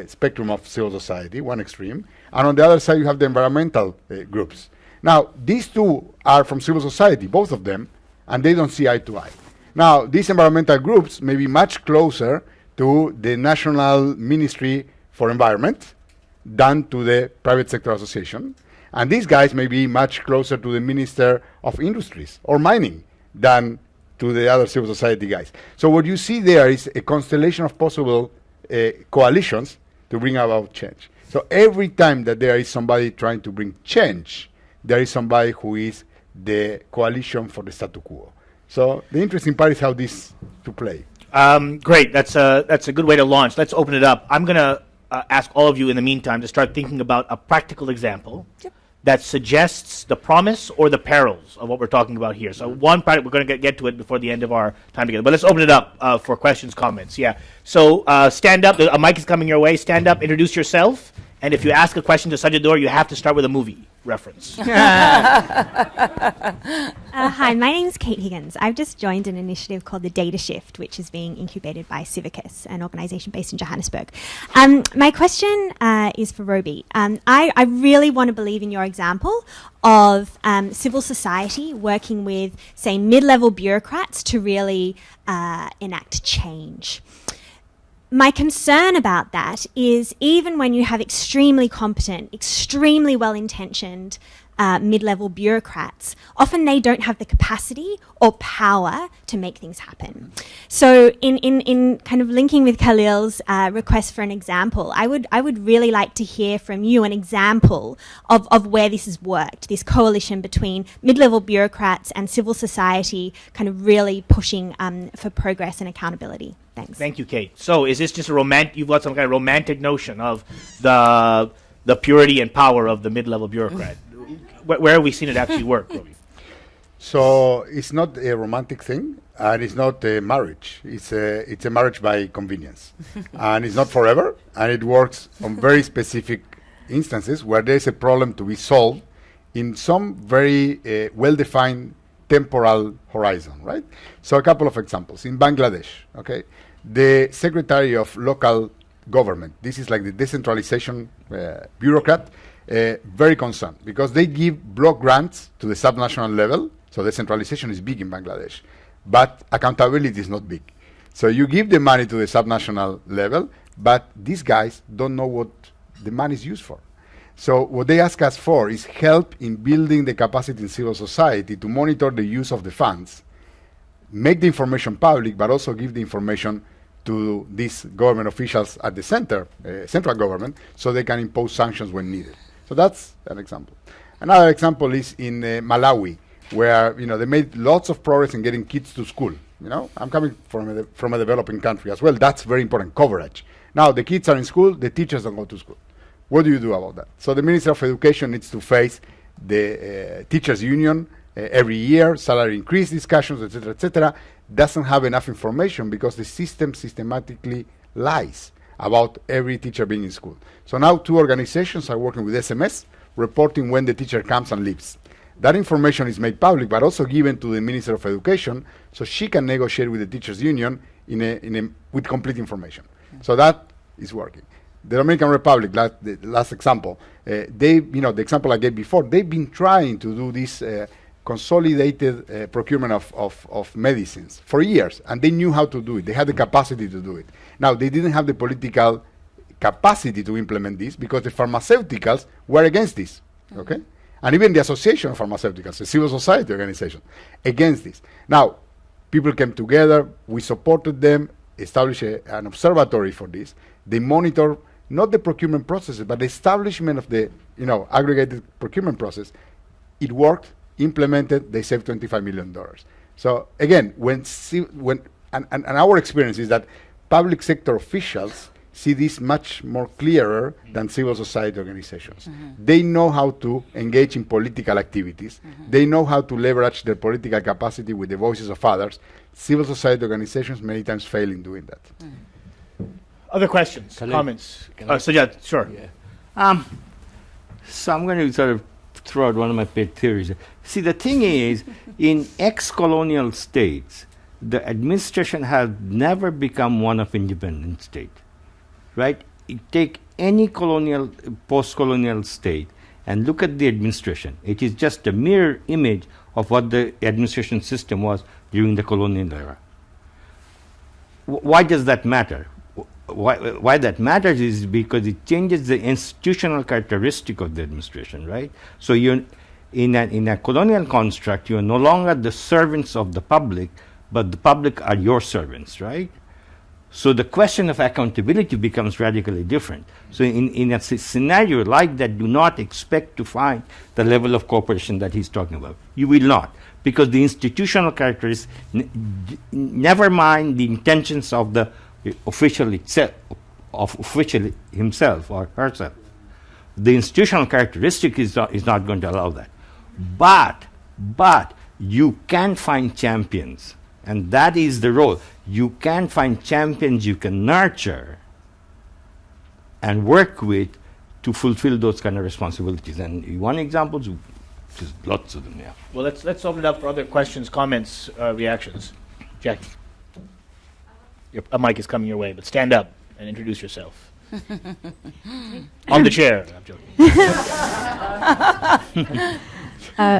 spectrum of civil society, one extreme, and on the other side you have the environmental groups. Now, these two are from civil society, both of them, and they don't see eye to eye. Now, these environmental groups may be much closer to the National Ministry for Environment than to the Private Sector Association. And these guys may be much closer to the Minister of Industries or Mining than to the other civil society guys. So what you see there is a constellation of possible coalitions to bring about change. So every time that there is somebody trying to bring change, there is somebody who is the coalition for the status quo. So the interesting part is how this to play. Great. That's a good way to launch. Let's open it up. I'm going to ask all of you in the meantime to start thinking about a practical example that suggests the promise or the perils of what we're talking about here. So one part, we're going to get to it before the end of our time together. But let's open it up for questions, comments. Yeah. So stand up. A mic is coming your way. Stand up. Introduce yourself. And if you ask a question to Sajidor, you have to start with a movie reference. Hi, my name is Kate Higgins. I've just joined an initiative called the Data Shift, which is being incubated by Civicus, an organisation based in Johannesburg. My question is for Roby. I really want to believe in your example of civil society working with, say, mid-level bureaucrats to really enact change. My concern about that is even when you have extremely competent, extremely well-intentioned mid-level bureaucrats, often they don't have the capacity or power to make things happen. So in kind of linking with Khalil's request for an example, I would really like to hear from you an example of where this has worked, this coalition between mid-level bureaucrats and civil society kind of really pushing for progress and accountability. Thanks. Thank you, Kate. So is this just you've got some kind of romantic notion of the purity and power of the mid-level bureaucrat? Where have we seen it actually work, Robbie? So it's not a romantic thing, and it's not a marriage. It's a marriage by convenience, and it's not forever. And it works on very specific instances where there's a problem to be solved in some very well-defined temporal horizon, right? So a couple of examples. In Bangladesh, okay, the Secretary of Local Government, this is like the decentralization bureaucrat, very concerned because they give block grants to the subnational level. So decentralization is big in Bangladesh, but accountability is not big. So you give the money to the subnational level, but these guys don't know what the money is used for. So what they ask us for is help in building the capacity in civil society to monitor the use of the funds, make the information public, but also give the information to these government officials at the central government, so they can impose sanctions when needed. So that's an example. Another example is in Malawi, where they made lots of progress in getting kids to school. I'm coming from a developing country as well. That's very important, coverage. Now the kids are in school, the teachers don't go to school. What do you do about that? So the Minister of Education needs to face the teachers' union every year, salary increase discussions, etc., doesn't have enough information because the system systematically lies about every teacher being in school. So now 2 organizations are working with SMS, reporting when the teacher comes and leaves. That information is made public, but also given to the Minister of Education, so she can negotiate with the teachers' union with complete information. So that is working. The Dominican Republic, the last example, the example I gave before, they've been trying to do this consolidated procurement of medicines for years, and they knew how to do it. They had the capacity to do it. Now, they didn't have the political capacity to implement this because the pharmaceuticals were against this, okay? And even the Association of Pharmaceuticals, a civil society organization, against this. Now, people came together, we supported them, established an observatory for this. They monitor not the procurement processes, but the establishment of the aggregated procurement process. It worked, implemented, they saved $25 million. So again, when our experience is that public sector officials see this much more clearer than civil society organizations. They know how to engage in political activities. They know how to leverage their political capacity with the voices of others. Civil society organizations many times fail in doing that. Other questions, comments? Sure. Yeah. So I'm going to sort of throw out one of my pet theories. See, the thing is, in ex-colonial states, the administration has never become one of independent state, right? You take any colonial, post-colonial state and look at the administration. It is just a mirror image of what the administration system was during the colonial era. Why does that matter? Why that matters is because it changes the institutional characteristic of the administration, right? So you're in a colonial construct, you are no longer the servants of the public, but the public are your servants, right? So the question of accountability becomes radically different. So in a scenario like that, do not expect to find the level of cooperation that he's talking about. You will not, because the institutional characteristics, never mind the intentions of the official itself, of official himself or herself. The institutional characteristic is not going to allow that. But you can find champions, and that is the role. You can find champions you can nurture and work with to fulfill those kind of responsibilities. And you want examples? Just lots of them, yeah. Well, let's open it up for other questions, comments, reactions. Jackie. A mic is coming your way, but stand up and introduce yourself. On the chair. I'm joking.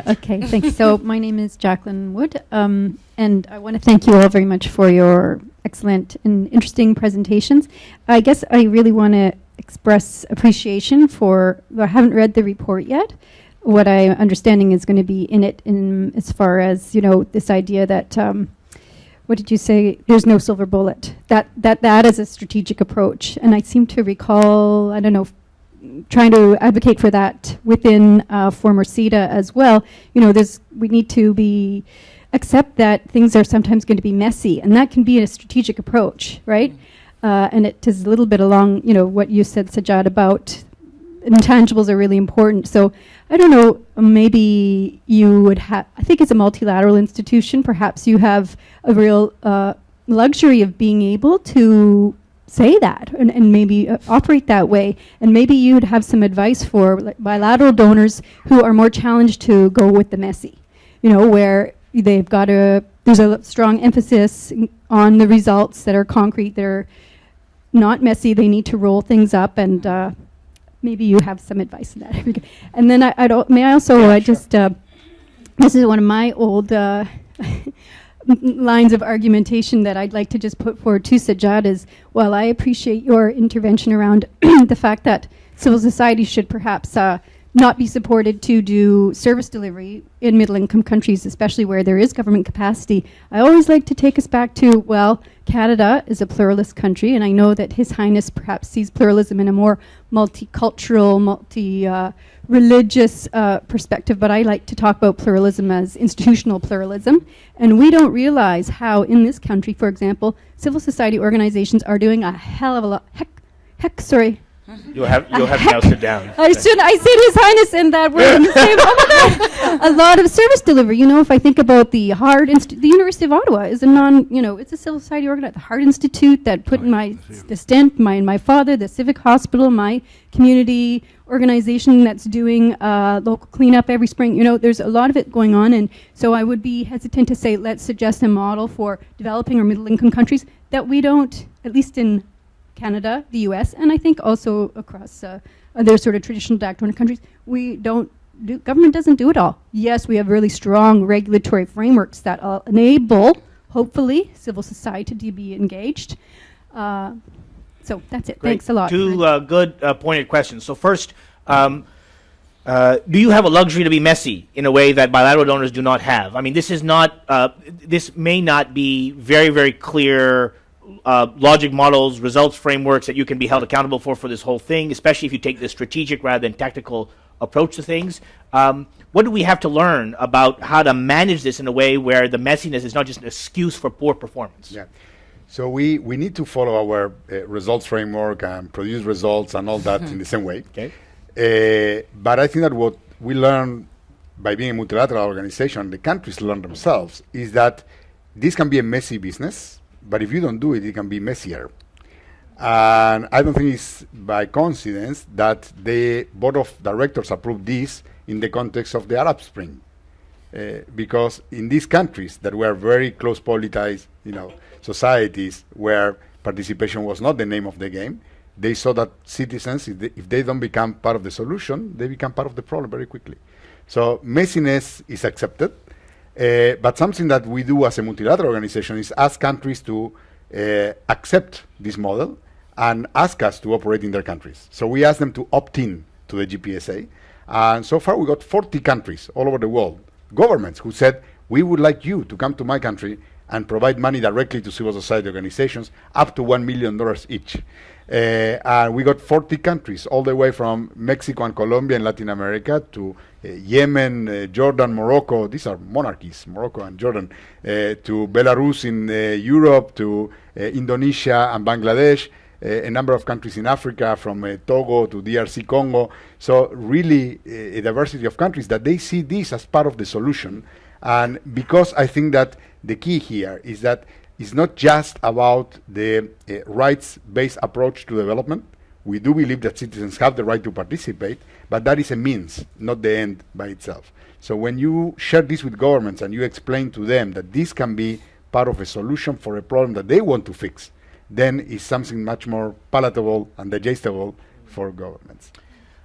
Okay, thanks. So my name is Jacqueline Wood, and I want to thank you all very much for your excellent and interesting presentations. I guess I really want to express appreciation for, I haven't read the report yet, what I'm understanding is going to be in it, in as far as this idea that what did you say? There's no silver bullet. That is a strategic approach, and I seem to recall, I don't know, trying to advocate for that within former CETA as well. We need to accept that things are sometimes going to be messy, and that can be a strategic approach, right? And it is a little bit along, what you said, Sajjad, about intangibles are really important. So I don't know, maybe you would have, I think it's a multilateral institution, perhaps you have a real luxury of being able to say that and maybe operate that way. And maybe you'd have some advice for bilateral donors who are more challenged to go with the messy, where they've got there's a strong emphasis on the results that are concrete, they're not messy, they need to roll things up, and maybe you have some advice on that. And then this is one of my old lines of argumentation that I'd like to just put forward to Sajjad is, while I appreciate your intervention around the fact that civil society should perhaps not be supported to do service delivery in middle-income countries, especially where there is government capacity, I always like to take us back to, well, Canada is a pluralist country, and I know that His Highness perhaps sees pluralism in a more multicultural, multi-religious perspective, but I like to talk about pluralism as institutional pluralism. And we don't realize how, in this country, for example, civil society organizations are doing a hell of a lot. You'll have to now sit down. I said His Highness in that word in the same. A lot of service delivery. If I think about the the University of Ottawa is it's a civil society organization. The Heart Institute that put in the stent, my father, the Civic Hospital, my community organization that's doing local cleanup every spring. There's a lot of it going on, and so I would be hesitant to say let's suggest a model for developing or middle-income countries that we don't, at least in Canada, the U.S., and I think also across other sort of traditional DAC countries, government doesn't do it all. Yes, we have really strong regulatory frameworks that enable, hopefully, civil society to be engaged. So that's it. Great. Thanks a lot. Two good pointed questions. So first, do you have a luxury to be messy in a way that bilateral donors do not have? I mean, this may not be very, very clear logic models, results frameworks that you can be held accountable for this whole thing, especially if you take the strategic rather than tactical approach to things. What do we have to learn about how to manage this in a way where the messiness is not just an excuse for poor performance? Yeah. So we need to follow our results framework and produce results and all that in the same way. Okay. But I think that what we learn by being a multilateral organization, the countries learn themselves, is that this can be a messy business, but if you don't do it, it can be messier. And I don't think it's by coincidence that the board of directors approved this in the context of the Arab Spring. Because in these countries that were very close politicized, societies where participation was not the name of the game, they saw that citizens, if they don't become part of the solution, they become part of the problem very quickly. So messiness is accepted, but something that we do as a multilateral organization is ask countries to accept this model and ask us to operate in their countries. So we ask them to opt in to the GPSA, and so far we got 40 countries all over the world, governments who said, we would like you to come to my country and provide money directly to civil society organizations, up to $1 million each. And we got 40 countries, all the way from Mexico and Colombia in Latin America to Yemen, Jordan, Morocco. These are monarchies, Morocco and Jordan, to Belarus in Europe, to Indonesia and Bangladesh, a number of countries in Africa, from Togo to DRC Congo. So really a diversity of countries that they see this as part of the solution. And because I think that the key here is that it's not just about the rights-based approach to development. We do believe that citizens have the right to participate, but that is a means, not the end by itself. So when you share this with governments and you explain to them that this can be part of a solution for a problem that they want to fix, then it's something much more palatable and digestible for governments.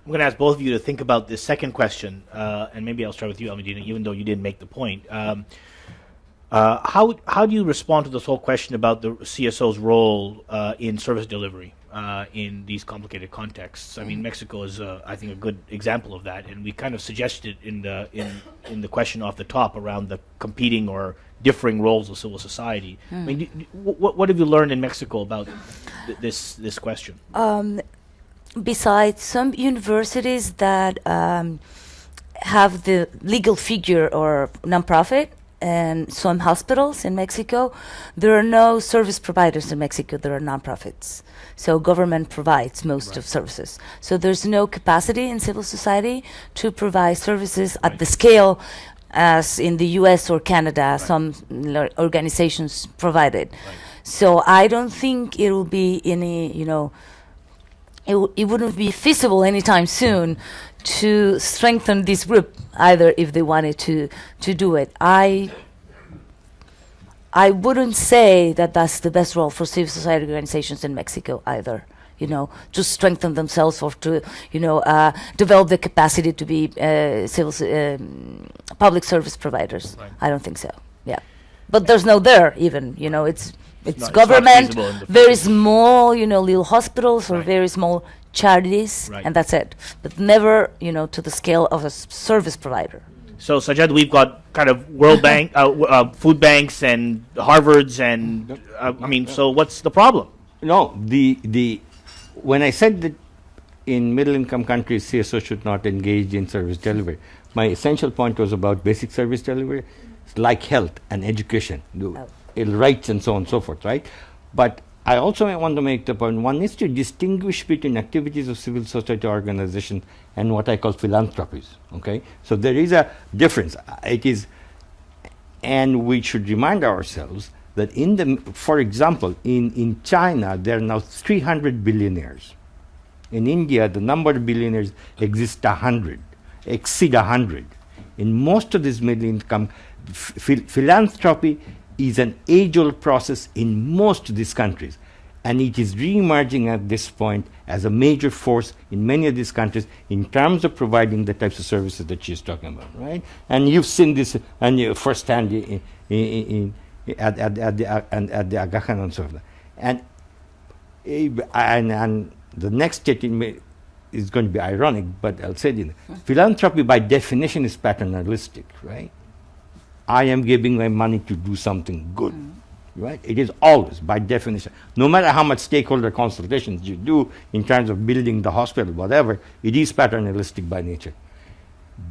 I'm going to ask both of you to think about this second question, and maybe I'll start with you, Almudena, even though you didn't make the point. How do you respond to this whole question about the CSO's role in service delivery in these complicated contexts? I mean, Mexico is, I think, a good example of that, and we kind of suggested in the question off the top around the competing or differing roles of civil society. I mean, what have you learned in Mexico about this question? Besides some universities that have the legal figure or nonprofit, and some hospitals in Mexico, there are no service providers in Mexico. There are nonprofits. So government provides most of services. So there's no capacity in civil society to provide services at the scale as in the US or Canada, some organizations provided. So I don't think it will be any, it wouldn't be feasible anytime soon to strengthen this group either if they wanted to do it. I wouldn't say that that's the best role for civil society organizations in Mexico either. To strengthen themselves or to, develop the capacity to be public service providers. Right. I don't think so. Yeah, but there's no there even. It's government, very small, little hospitals or very small charities, and that's it. But never, to the scale of a service provider. So, Sajjad, we've got kind of World Bank, food banks, and Harvards, and so what's the problem? No, when I said that in middle-income countries, CSO should not engage in service delivery, my essential point was about basic service delivery, like health and education, rights and so on and so forth, right? But I also want to make the point, one is to distinguish between activities of civil society organizations and what I call philanthropies, okay? So there is a difference. And we should remind ourselves that for example, in China, there are now 300 billionaires. In India, the number of billionaires exceed 100. In most of these middle income, philanthropy is an age-old process in most of these countries. And it is re-emerging at this point as a major force in many of these countries in terms of providing the types of services that she's talking about, right? And you've seen this firsthand at the Aga Khan and so forth. And the next statement is going to be ironic, but I'll say it. Philanthropy by definition is paternalistic, right? I am giving my money to do something good, right? It is always, by definition. No matter how much stakeholder consultations you do in terms of building the hospital, whatever, it is paternalistic by nature.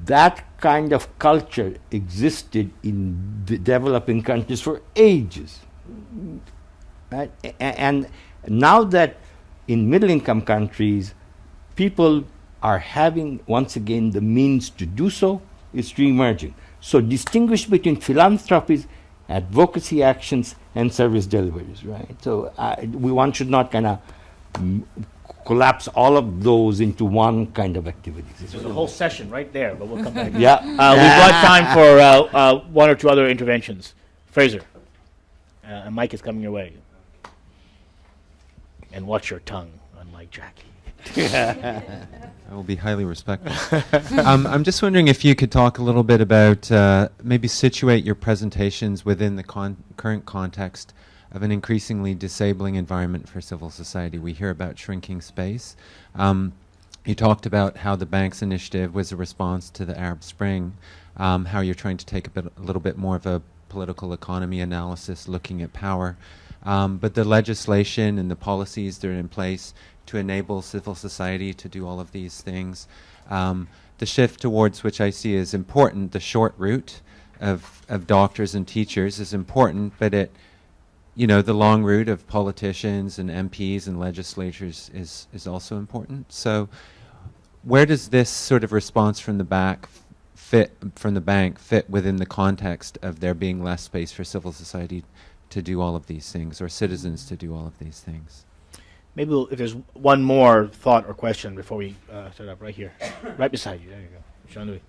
That kind of culture existed in the developing countries for ages. Right? And now that in middle-income countries, people are having, once again, the means to do so, it's re-emerging. So distinguish between philanthropies, advocacy actions, and service deliveries, right? So one should not kind of collapse all of those into one kind of activity. There's a whole session right there, but we'll come back. Yeah. We've got time for one or two other interventions. Fraser, Mike is coming your way. And watch your tongue, unlike Jackie. I will be highly respectful. I'm just wondering if you could talk a little bit about maybe situate your presentations within the current context of an increasingly disabling environment for civil society. We hear about shrinking space. You talked about how the Banks Initiative was a response to the Arab Spring, how you're trying to take a little bit more of a political economy analysis, looking at power. But the legislation and the policies that are in place to enable civil society to do all of these things, the shift towards which I see is important, the short route of doctors and teachers is important, but the long route of politicians and MPs and legislators is also important. So where does this sort of response from the bank fit within the context of there being less space for civil society to do all of these things, or citizens to do all of these things? Maybe if there's one more thought or question before we start up right here. Right beside you. There you go. Jean-Louis.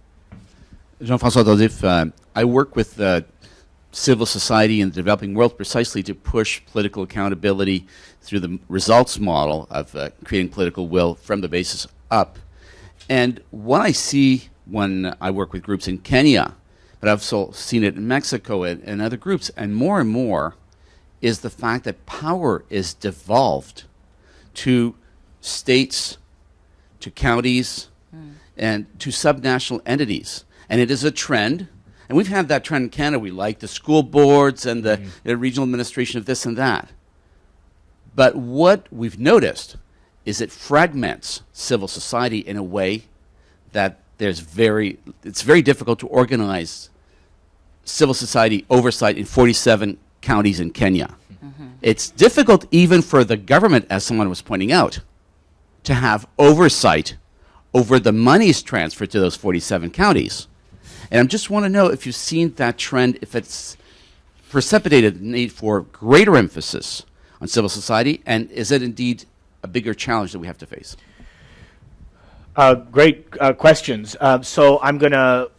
Jean-François Tardif, I work with civil society in the developing world precisely to push political accountability through the results model of creating political will from the basis up. And what I see when I work with groups in Kenya, but but I've also seen it in Mexico and other groups. And more is the fact that power is devolved to states, to counties, and to subnational entities. And it is a trend. And we've had that trend in Canada. We like the school boards and the regional administration of this and that. But what we've noticed is it fragments civil society in a way that it's very difficult to organize civil society oversight in 47 counties in Kenya. It's difficult even for the government, as someone was pointing out, to have oversight over the monies transferred to those 47 counties. And I just want to know if you've seen that trend, if it's precipitated the need for greater emphasis on civil society, and is it indeed a bigger challenge that we have to face? Great questions. So I'm going to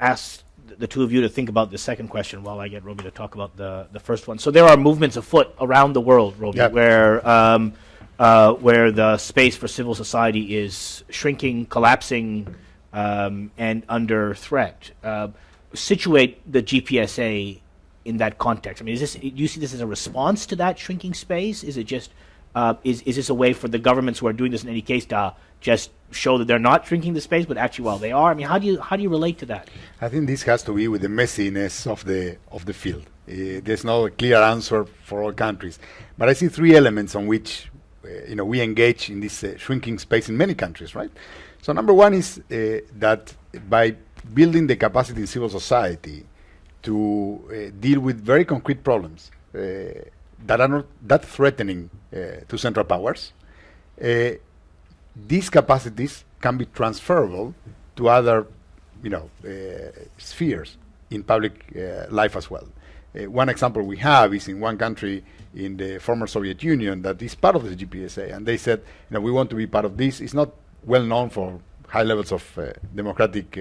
ask the two of you to think about the second question while I get Roby to talk about the first one. So there are movements afoot around the world, Roby, where the space for civil society is shrinking, collapsing, and under threat. Situate the GPSA in that context. I mean, do you see this as a response to that shrinking space? Is it just is this a way for the governments who are doing this in any case to just show that they're not shrinking the space, but actually, well, they are? I mean, how do you relate to that? I think this has to be with the messiness of the field. There's no clear answer for all countries, but I see three elements on which we engage in this shrinking space in many countries, right? So number one is that by building the capacity in civil society to deal with very concrete problems that are not that threatening to central powers, these capacities can be transferable to other, spheres in public life as well. One example we have is in one country in the former Soviet Union that is part of the GPSA, and they said, we want to be part of this. It's not well known for high levels of democratic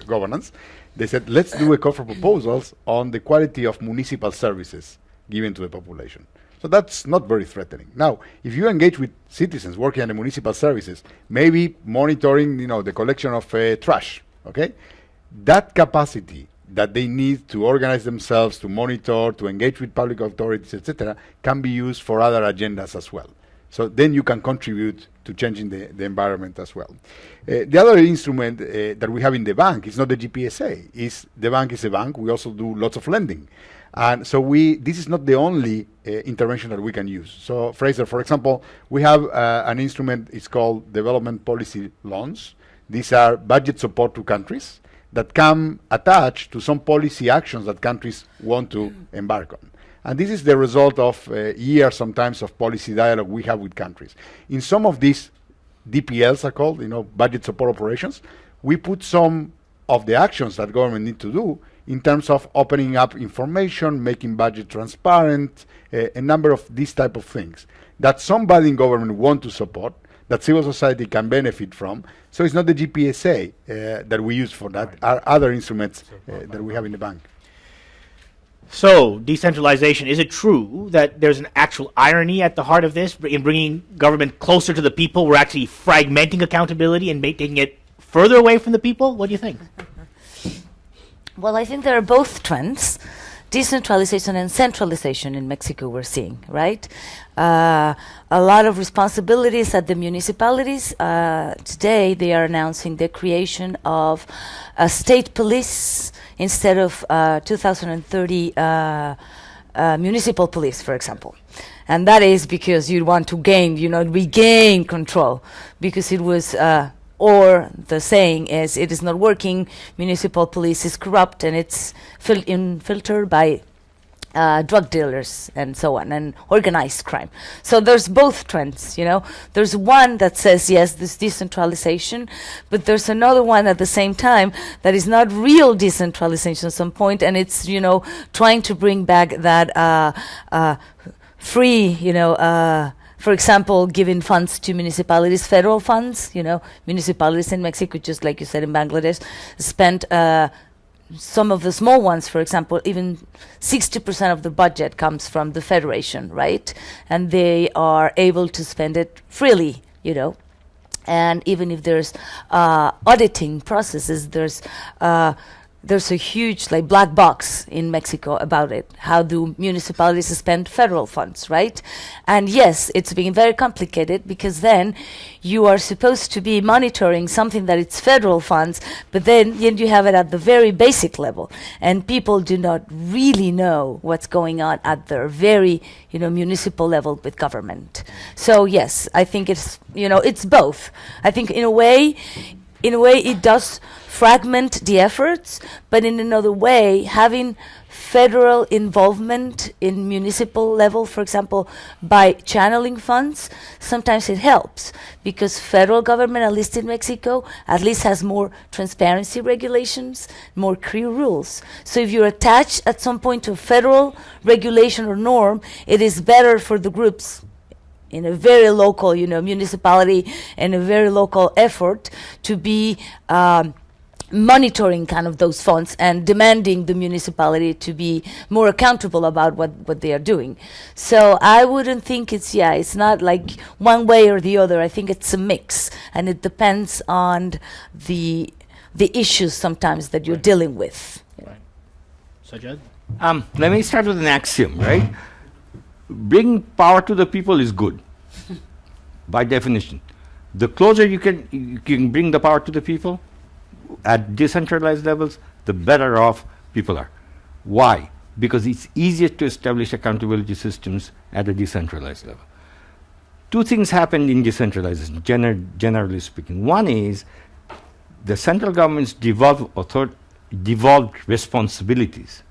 governance. They said, let's do a call for proposals on the quality of municipal services given to the population. So that's not very threatening. Now, if you engage with citizens working on the municipal services, maybe monitoring, the collection of trash, okay? That capacity that they need to organize themselves, to monitor, to engage with public authorities, etc., can be used for other agendas as well. So then you can contribute to changing the environment as well. The other instrument that we have in the bank is not the GPSA. The bank is a bank. We also do lots of lending. And so this is not the only intervention that we can use. So Fraser, for example, we have an instrument, it's called development policy loans. These are budget support to countries that come attached to some policy actions that countries want to embark on. And this is the result of years sometimes of policy dialogue we have with countries. In some of these DPLs are called, budget support operations, we put some of the actions that government need to do in terms of opening up information, making budget transparent, a number of these type of things that somebody in government want to support, that civil society can benefit from. So it's not the GPSA that we use for that, are other instruments that we have in the bank. So, decentralization, is it true that there's an actual irony at the heart of this? In bringing government closer to the people, we're actually fragmenting accountability and making it further away from the people? What do you think? Well, I think there are both trends, decentralization and centralization in Mexico we're seeing, right? A lot of responsibilities at the municipalities. Today they are announcing the creation of a state police instead of 2030 municipal police, for example. And that is because you want to gain, regain control, because it was or the saying is, it is not working, municipal police is corrupt, and it's filtered by drug dealers and so on, and organized crime. So there's both trends, There's one that says, yes, this decentralization, but there's another one at the same time that is not real decentralization at some point, and it's, trying to bring back that free, for example, giving funds to municipalities, federal funds, municipalities in Mexico, just like you said in Bangladesh, spent some of the small ones, for example, even 60% of the budget comes from the federation, right? And they are able to spend it freely, And even if there's auditing processes, there's there's a huge like black box in Mexico about it. How do municipalities spend federal funds, right? And yes, it's being very complicated because then you are supposed to be monitoring something that it's federal funds, but then you have it at the very basic level, and people do not really know what's going on at their very municipal level with government. So yes, I think it's both. I think in a way it does fragment the efforts, but in another way, having federal involvement in municipal level, for example, by channeling funds, sometimes it helps because federal government, at least in Mexico, at least has more transparency regulations, more clear rules. So if you're attached at some point to a federal regulation or norm, it is better for the groups in a very local, municipality and a very local effort to be monitoring kind of those funds and demanding the municipality to be more accountable about what they are doing. So I wouldn't think it's not like one way or the other. I think it's a mix, and it depends on the issues sometimes that you're dealing with. Right. Sajad? Let me start with an axiom, right? Bringing power to the people is good, by definition. The closer you can bring the power to the people at decentralized levels, the better off people are. Why? Because it's easier to establish accountability systems at a decentralized level. Two things happen in decentralization, generally speaking. One is the central governments devolved responsibilities.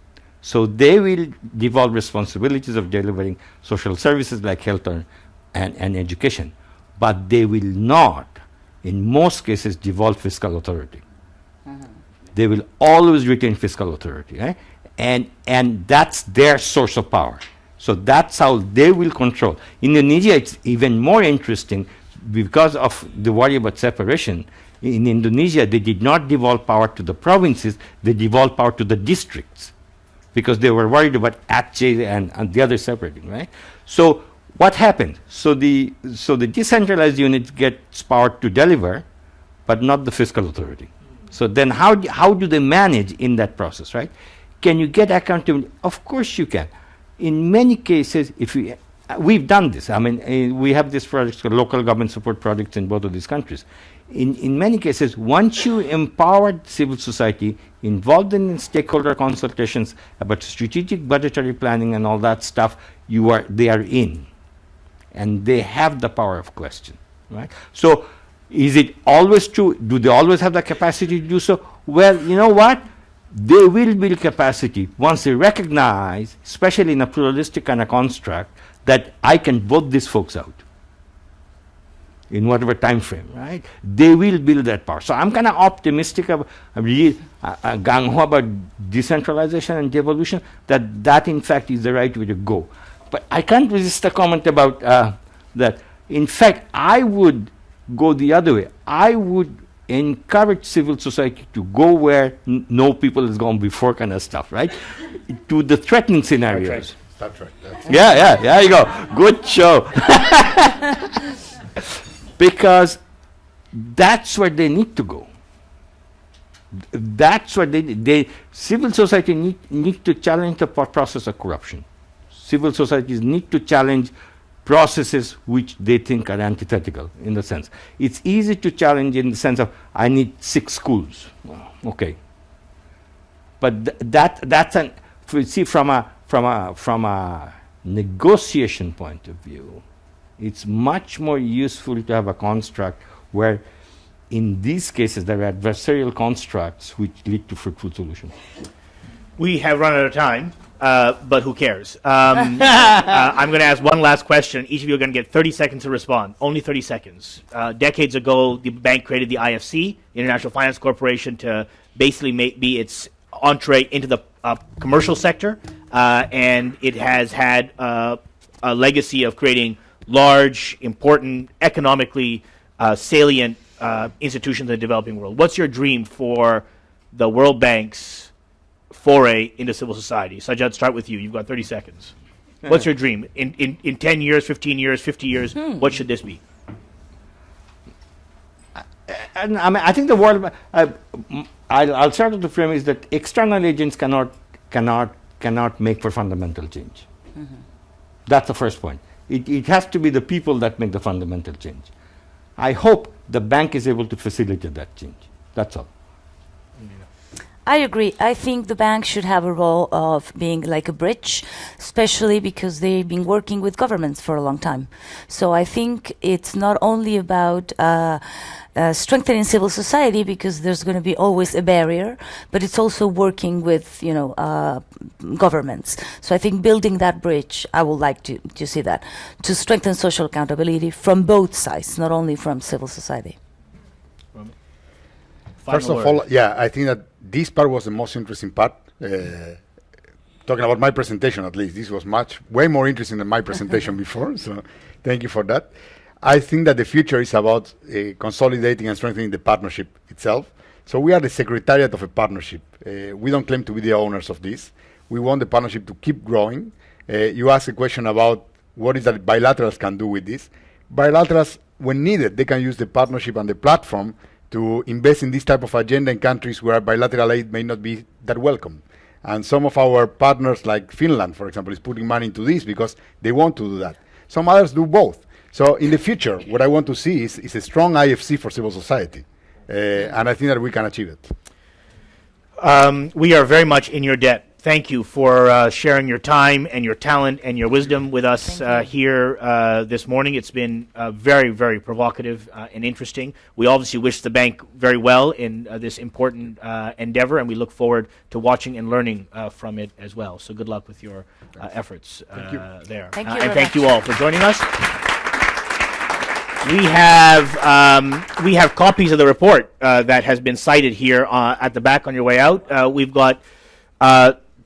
So they will devolve responsibilities of delivering social services like health and education. But they will not, in most cases, devolve fiscal authority. They will always retain fiscal authority. Eh? And that's their source of power. So that's how they will control. In Indonesia, it's even more interesting because of the worry about separation. In Indonesia, they did not devolve power to the provinces, they devolved power to the districts because they were worried about Aceh and the other separating, right? So what happened? So the decentralized units gets power to deliver, but not the fiscal authority. So then how do they manage in that process, right? Can you get accountability? Of course you can. In many cases, we've done this. I mean, we have this project, local government support projects in both of these countries. In many cases, once you empower civil society, involved in stakeholder consultations about strategic budgetary planning and all that stuff, they are in. And they have the power of question, right? So is it always true? Do they always have the capacity to do so? Well, you know what? They will build capacity once they recognize, especially in a pluralistic kind of construct, that I can vote these folks out in whatever time frame, right? They will build that power. So I'm kind of optimistic about, gung-ho about decentralization and devolution, that in fact is the right way to go. But I can't resist a comment about that. In fact, I would go the other way. I would encourage civil society to go where no people is gone before kind of stuff, right? To the threatening scenarios. That's right. Yeah, there you go. Good show. Because that's where they need to go. That's where civil society need to challenge the process of corruption. Civil societies need to challenge processes which they think are antithetical, in the sense. It's easy to challenge in the sense of, I need 6 schools. Okay. But that's from a negotiation point of view, it's much more useful to have a construct where, in these cases, there are adversarial constructs which lead to fruitful solutions. We have run out of time. But who cares? I'm going to ask one last question. Each of you are going to get 30 seconds to respond. Only 30 seconds. Decades ago, the bank created the IFC, International Finance Corporation, to basically be its entree into the commercial sector. And it has had a legacy of creating large, important, economically salient institutions in the developing world. What's your dream for the World Bank's foray into civil society? Sajad, start with you. You've got 30 seconds. What's your dream? In 10 years, 15 years, 50 years, what should this be? I mean, I think the world. I'll start with the frame is that external agents cannot make for fundamental change. That's the first point. It has to be the people that make the fundamental change. I hope the bank is able to facilitate that change. That's all. I agree. I think the bank should have a role of being like a bridge, especially because they've been working with governments for a long time. So I think it's not only about strengthening civil society, because there's going to be always a barrier, but it's also working with, governments. So I think building that bridge, I would like to see that, to strengthen social accountability from both sides, not only from civil society. First of all, yeah, I think that this part was the most interesting part. Talking about my presentation, at least, this was way more interesting than my presentation before. So, thank you for that. I think that the future is about consolidating and strengthening the partnership itself. So we are the secretariat of a partnership. We don't claim to be the owners of this. We want the partnership to keep growing. You asked a question about what is that bilaterals can do with this. Bilaterals, when needed, they can use the partnership and the platform to invest in this type of agenda in countries where bilateral aid may not be that welcome. And some of our partners, like Finland, for example, is putting money into this because they want to do that. Some others do both. So in the future, what I want to see is a strong IFC for civil society. And I think that we can achieve it. We are very much in your debt. Thank you for sharing your time and your talent and your wisdom with us here this morning. It's been very, very provocative and interesting. We obviously wish the bank very well in this important endeavor, and we look forward to watching and learning from it as well. So good luck with your efforts there. Thank you and very thank you much. all for joining us. We have copies of the report that has been cited here at the back on your way out. We've got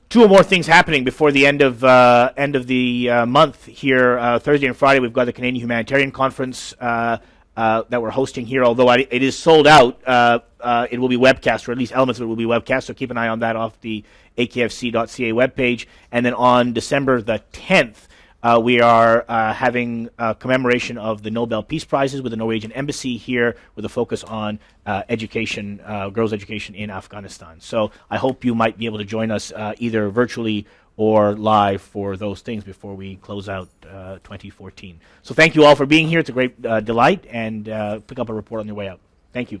two or more things happening before the end of the month here. Thursday and Friday, we've got the Canadian Humanitarian Conference that we're hosting here. Although it is sold out, it will be webcast, or at least elements of it will be webcast. So keep an eye on that off the akfc.ca webpage. And then on December the 10th, we are having a commemoration of the Nobel Peace Prizes with the Norwegian Embassy here, with a focus on education, girls' education in Afghanistan. So I hope you might be able to join us either virtually or live for those things before we close out 2014. So thank you all for being here. It's a great delight, and pick up a report on your way out. Thank you.